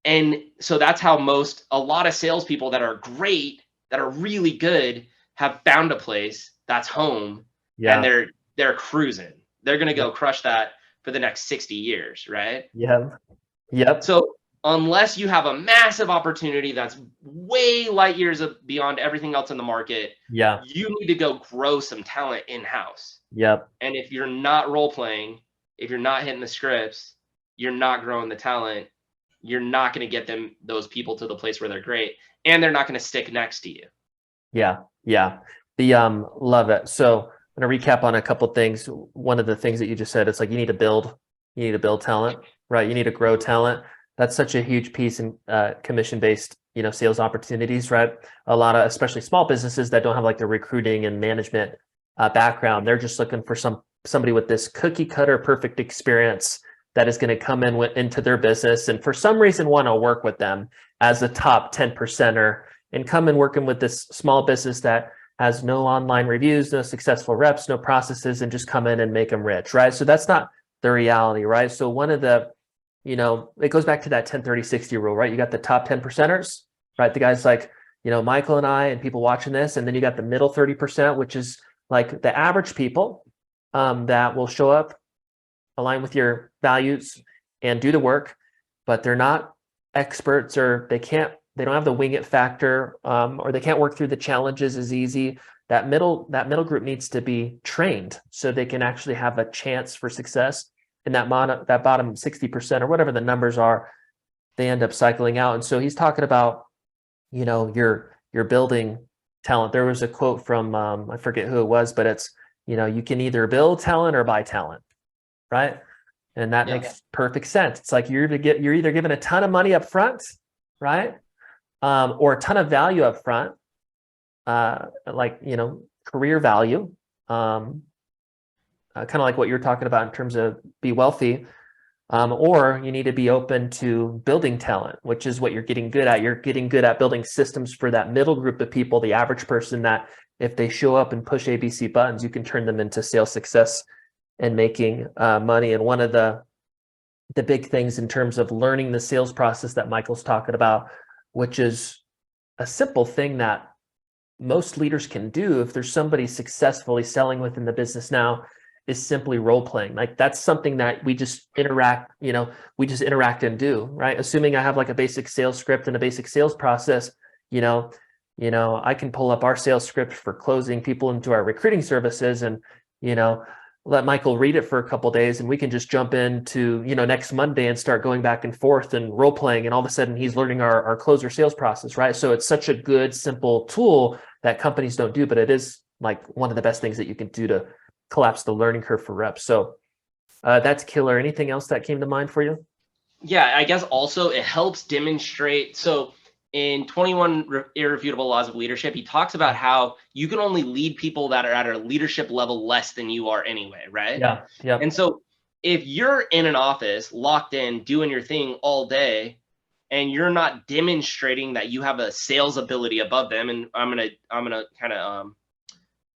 Speaker 2: And so that's how a lot of salespeople that are great, that are really good, have found a place that's home,
Speaker 1: Yeah.
Speaker 2: and they're cruising. They're going to go crush that for the next 60 years, right?
Speaker 1: Yep. Yep.
Speaker 2: So unless you have a massive opportunity that's way light years beyond everything else in the market,
Speaker 1: Yeah.
Speaker 2: you need to go grow some talent in-house.
Speaker 1: Yep.
Speaker 2: And if you're not role playing, if you're not hitting the scripts, you're not growing the talent, you're not going to get those people to the place where they're great, and they're not going to stick next to you.
Speaker 1: Yeah. Yeah. Love it. So I'm going to recap on a couple things. One of the things that you just said, it's like you need to build talent, right? You need to grow talent. That's such a huge piece in commission-based, sales opportunities, right? A lot of, especially small businesses that don't have like the recruiting and management background, they're just looking for somebody with this cookie cutter perfect experience that is going to come into their business and for some reason want to work with them as a top 10%er and come and working with this small business that has no online reviews, no successful reps, no processes, and just come in and make them rich, right? So that's not the reality, right? So one of the, it goes back to that 10-30-60 rule, right? You got the top 10%ers, right? The guys like, Michael and I and people watching this, and then you got the middle 30%, which is like the average people that will show up, align with your values and do the work, but they're not experts or they don't have the wing it factor, or they can't work through the challenges as easy. That middle group needs to be trained so they can actually have a chance for success. And that bottom 60% or whatever the numbers are, they end up cycling out. And so he's talking about, you're building talent. There was a quote from I forget who it was, but it's, you can either build talent or buy talent, right? And that makes perfect sense. It's like you're either given a ton of money up front, right? Or a ton of value up front, like, career value, kind of like what you're talking about in terms of be wealthy. Or you need to be open to building talent, which is what you're getting good at. You're getting good at building systems for that middle group of people, the average person that if they show up and push ABC buttons, you can turn them into sales success and making money. And one of the big things in terms of learning the sales process that Michael's talking about, which is a simple thing that most leaders can do if there's somebody successfully selling within the business now, is simply role playing. Like that's something that we just interact, we just interact and do, right? Assuming I have like a basic sales script and a basic sales process, you know, I can pull up our sales script for closing people into our recruiting services and, let Michael read it for a couple of days and we can just jump into, next Monday and start going back and forth and role playing. And all of a sudden he's learning our closer sales process, right? So it's such a good, simple tool that companies don't do, but it is like one of the best things that you can do to collapse the learning curve for reps. So that's killer. Anything else that came to mind for you?
Speaker 2: Yeah, I guess also it helps demonstrate. So in 21 Irrefutable Laws of Leadership, he talks about how you can only lead people that are at a leadership level less than you are anyway, right?
Speaker 1: Yeah. Yeah.
Speaker 2: And so if you're in an office locked in doing your thing all day and you're not demonstrating that you have a sales ability above them, and I'm gonna kind of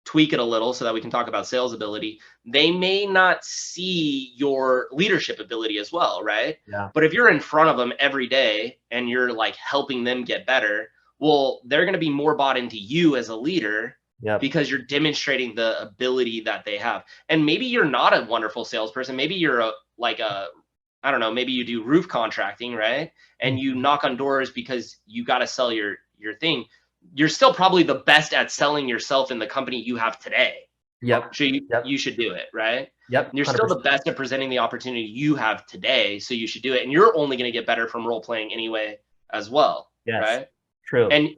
Speaker 2: tweak it a little so that we can talk about sales ability, they may not see your leadership ability as well, right?
Speaker 1: Yeah.
Speaker 2: But if you're in front of them every day and you're like helping them get better, well, they're going to be more bought into you as a leader
Speaker 1: Yep.
Speaker 2: because you're demonstrating the ability that they have. And maybe you're not a wonderful salesperson. Maybe you're I don't know, maybe you do roof contracting, right? And you knock on doors because you got to sell your thing. You're still probably the best at selling yourself in the company you have today.
Speaker 1: Yep.
Speaker 2: So
Speaker 1: Yep.
Speaker 2: you should do it, right?
Speaker 1: Yep.
Speaker 2: You're still the
Speaker 1: 100%.
Speaker 2: best at presenting the opportunity you have today, so you should do it. And you're only going to get better from role playing anyway as well,
Speaker 1: Yes.
Speaker 2: right?
Speaker 1: True.
Speaker 2: And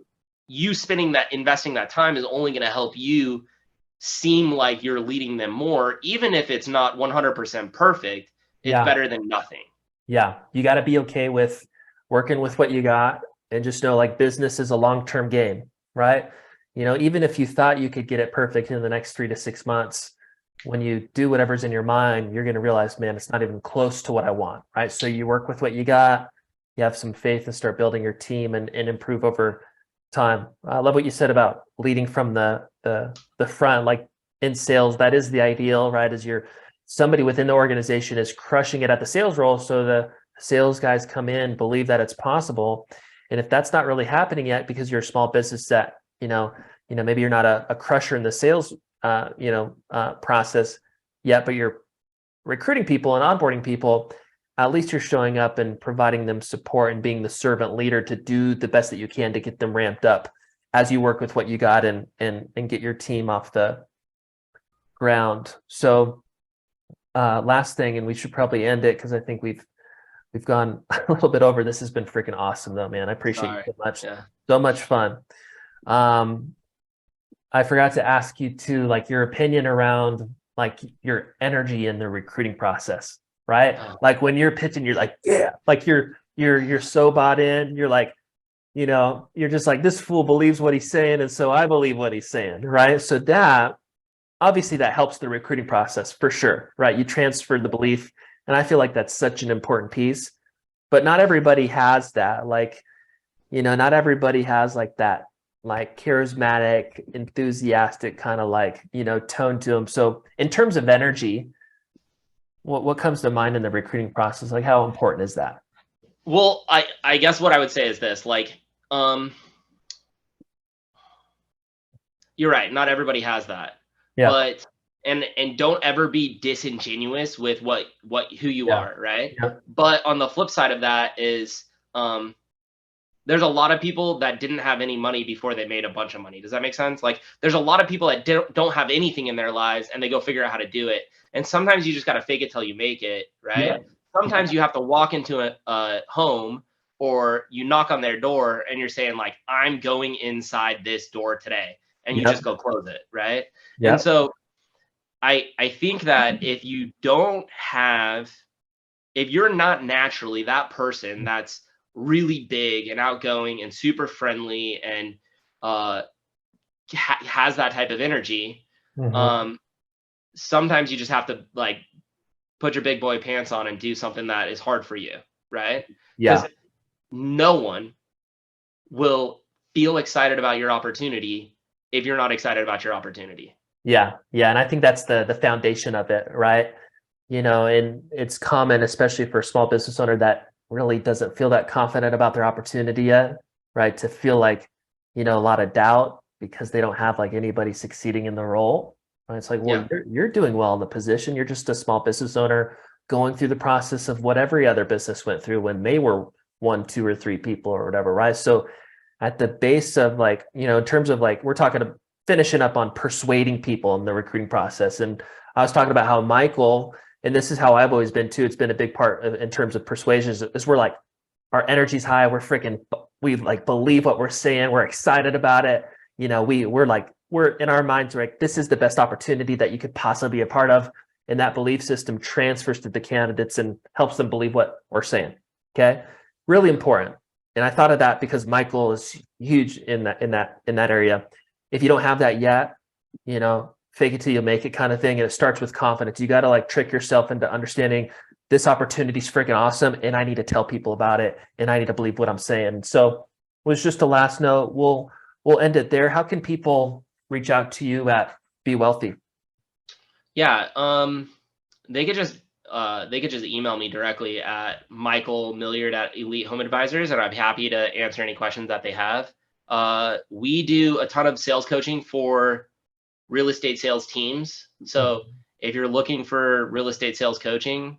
Speaker 2: you investing that time is only going to help you seem like you're leading them more, even if it's not 100% perfect. It's
Speaker 1: Yeah.
Speaker 2: better than nothing.
Speaker 1: Yeah. You got to be okay with working with what you got and just know like business is a long-term game, right? Even if you thought you could get it perfect in the next 3 to 6 months, when you do whatever's in your mind, you're going to realize, man, it's not even close to what I want, right? So you work with what you got, you have some faith and start building your team and improve over time. I love what you said about leading from the front, like in sales, that is the ideal, right? As you're somebody within the organization is crushing it at the sales role. So the sales guys come in, believe that it's possible. And if that's not really happening yet, because you're a small business that, maybe you're not a crusher in the sales, process yet, but you're recruiting people and onboarding people, at least you're showing up and providing them support and being the servant leader to do the best that you can to get them ramped up as you work with what you got and get your team off the ground. So last thing, and we should probably end it because I think we've gone a little bit over. This has been freaking awesome though, man. I appreciate you so much.
Speaker 2: Yeah.
Speaker 1: So much fun. I forgot to ask you too, like your opinion around like your energy in the recruiting process, right? Like when you're pitching, you're like, yeah, like you're so bought in. You're like, you're just like, this fool believes what he's saying, and so I believe what he's saying, right? So that obviously that helps the recruiting process for sure, right? You transfer the belief, and I feel like that's such an important piece. But not everybody has that. Like, not everybody has like that like charismatic, enthusiastic kind of like, tone to them. So in terms of energy, what comes to mind in the recruiting process? Like how important is that?
Speaker 2: Well, I guess what I would say is this, like, you're right. Not everybody has that,
Speaker 1: Yeah.
Speaker 2: but and don't ever be disingenuous with who you
Speaker 1: Yeah.
Speaker 2: are, right?
Speaker 1: Yeah.
Speaker 2: But on the flip side of that is, there's a lot of people that didn't have any money before they made a bunch of money. Does that make sense? Like, there's a lot of people that don't have anything in their lives and they go figure out how to do it. And sometimes you just got to fake it till you make it, right?
Speaker 1: Yeah.
Speaker 2: Sometimes you have to walk into a home or you knock on their door and you're saying like, I'm going inside this door today, and you
Speaker 1: Yep.
Speaker 2: just go close it, right? And
Speaker 1: Yep.
Speaker 2: so I think that if you're not naturally that person that's really big and outgoing and super friendly and has that type of energy,
Speaker 1: Mhm.
Speaker 2: sometimes you just have to like put your big boy pants on and do something that is hard for you, right?
Speaker 1: Yeah.
Speaker 2: Because no one will feel excited about your opportunity if you're not excited about your opportunity.
Speaker 1: Yeah. Yeah. And I think that's the foundation of it, right? And it's common, especially for a small business owner that really doesn't feel that confident about their opportunity yet, right? To feel like, a lot of doubt because they don't have like anybody succeeding in the role. Right? It's like, well,
Speaker 2: Yeah.
Speaker 1: you're doing well in the position. You're just a small business owner going through the process of what every other business went through when they were one, two, or three people or whatever, right? So at the base of like, in terms of like, we're talking to finishing up on persuading people in the recruiting process. And I was talking about how Michael, and this is how I've always been too. It's been a big part in terms of persuasions is we're like, our energy's high. We like believe what we're saying. We're excited about it. We're in our minds, like, this is the best opportunity that you could possibly be a part of. And that belief system transfers to the candidates and helps them believe what we're saying. Okay. Really important. And I thought of that because Michael is huge in that area. If you don't have that yet, fake it till you make it kind of thing. And it starts with confidence. You got to like trick yourself into understanding this opportunity is freaking awesome. And I need to tell people about it. And I need to believe what I'm saying. So was just a last note. We'll end it there. How can people reach out to you at Be Wealthy?
Speaker 2: Yeah. They could just email me directly at Michael Milliard at Elite Home Advisors, and I'm happy to answer any questions that they have. We do a ton of sales coaching for real estate sales teams. So if you're looking for real estate sales coaching,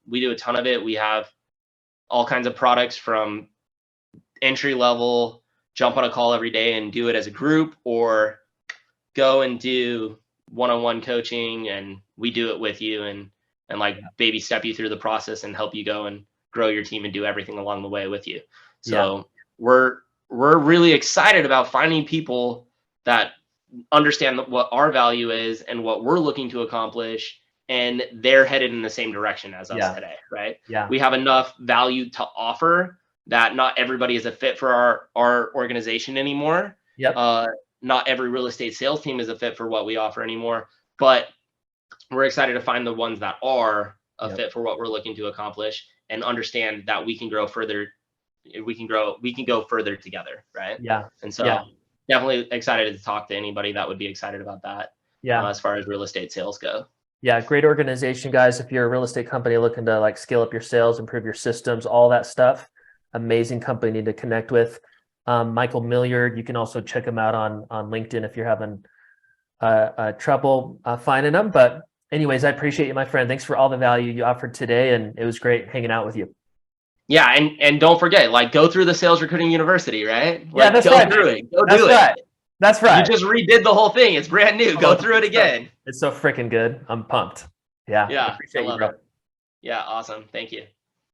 Speaker 2: we do a ton of it. We have all kinds of products from entry level, jump on a call every day and do it as a group, or go and do one-on-one coaching, and we do it with you and like baby step you through the process and help you go and grow your team and do everything along the way with you. So we're really excited about finding people that understand what our value is and what we're looking to accomplish, and they're headed in the same direction as us today, right?
Speaker 1: Yeah.
Speaker 2: We have enough value to offer that not everybody is a fit for our organization anymore.
Speaker 1: Yep.
Speaker 2: Not every real estate sales team is a fit for what we offer anymore, but we're excited to find the ones that are a fit for what we're looking to accomplish, and understand that we can grow further. We can go further together. Right.
Speaker 1: Yeah.
Speaker 2: And so definitely excited to talk to anybody that would be excited about that.
Speaker 1: Yeah.
Speaker 2: As far as real estate sales go.
Speaker 1: Yeah. Great organization, guys. If you're a real estate company looking to like scale up your sales, improve your systems, all that stuff, amazing company to connect with. Michael Milliard, you can also check him out on LinkedIn if you're having trouble finding him. But anyways, I appreciate you, my friend. Thanks for all the value you offered today. And it was great hanging out with you.
Speaker 2: Yeah. And don't forget, like, go through the Sales Recruiting University, right? Like,
Speaker 1: yeah, that's
Speaker 2: go
Speaker 1: right.
Speaker 2: through it. Go
Speaker 1: that's
Speaker 2: do
Speaker 1: right.
Speaker 2: it.
Speaker 1: That's right.
Speaker 2: You just redid the whole thing. It's brand new. Go through it again.
Speaker 1: It's so freaking good. I'm pumped. Yeah.
Speaker 2: Yeah.
Speaker 1: I appreciate you, bro.
Speaker 2: Yeah. Awesome. Thank you.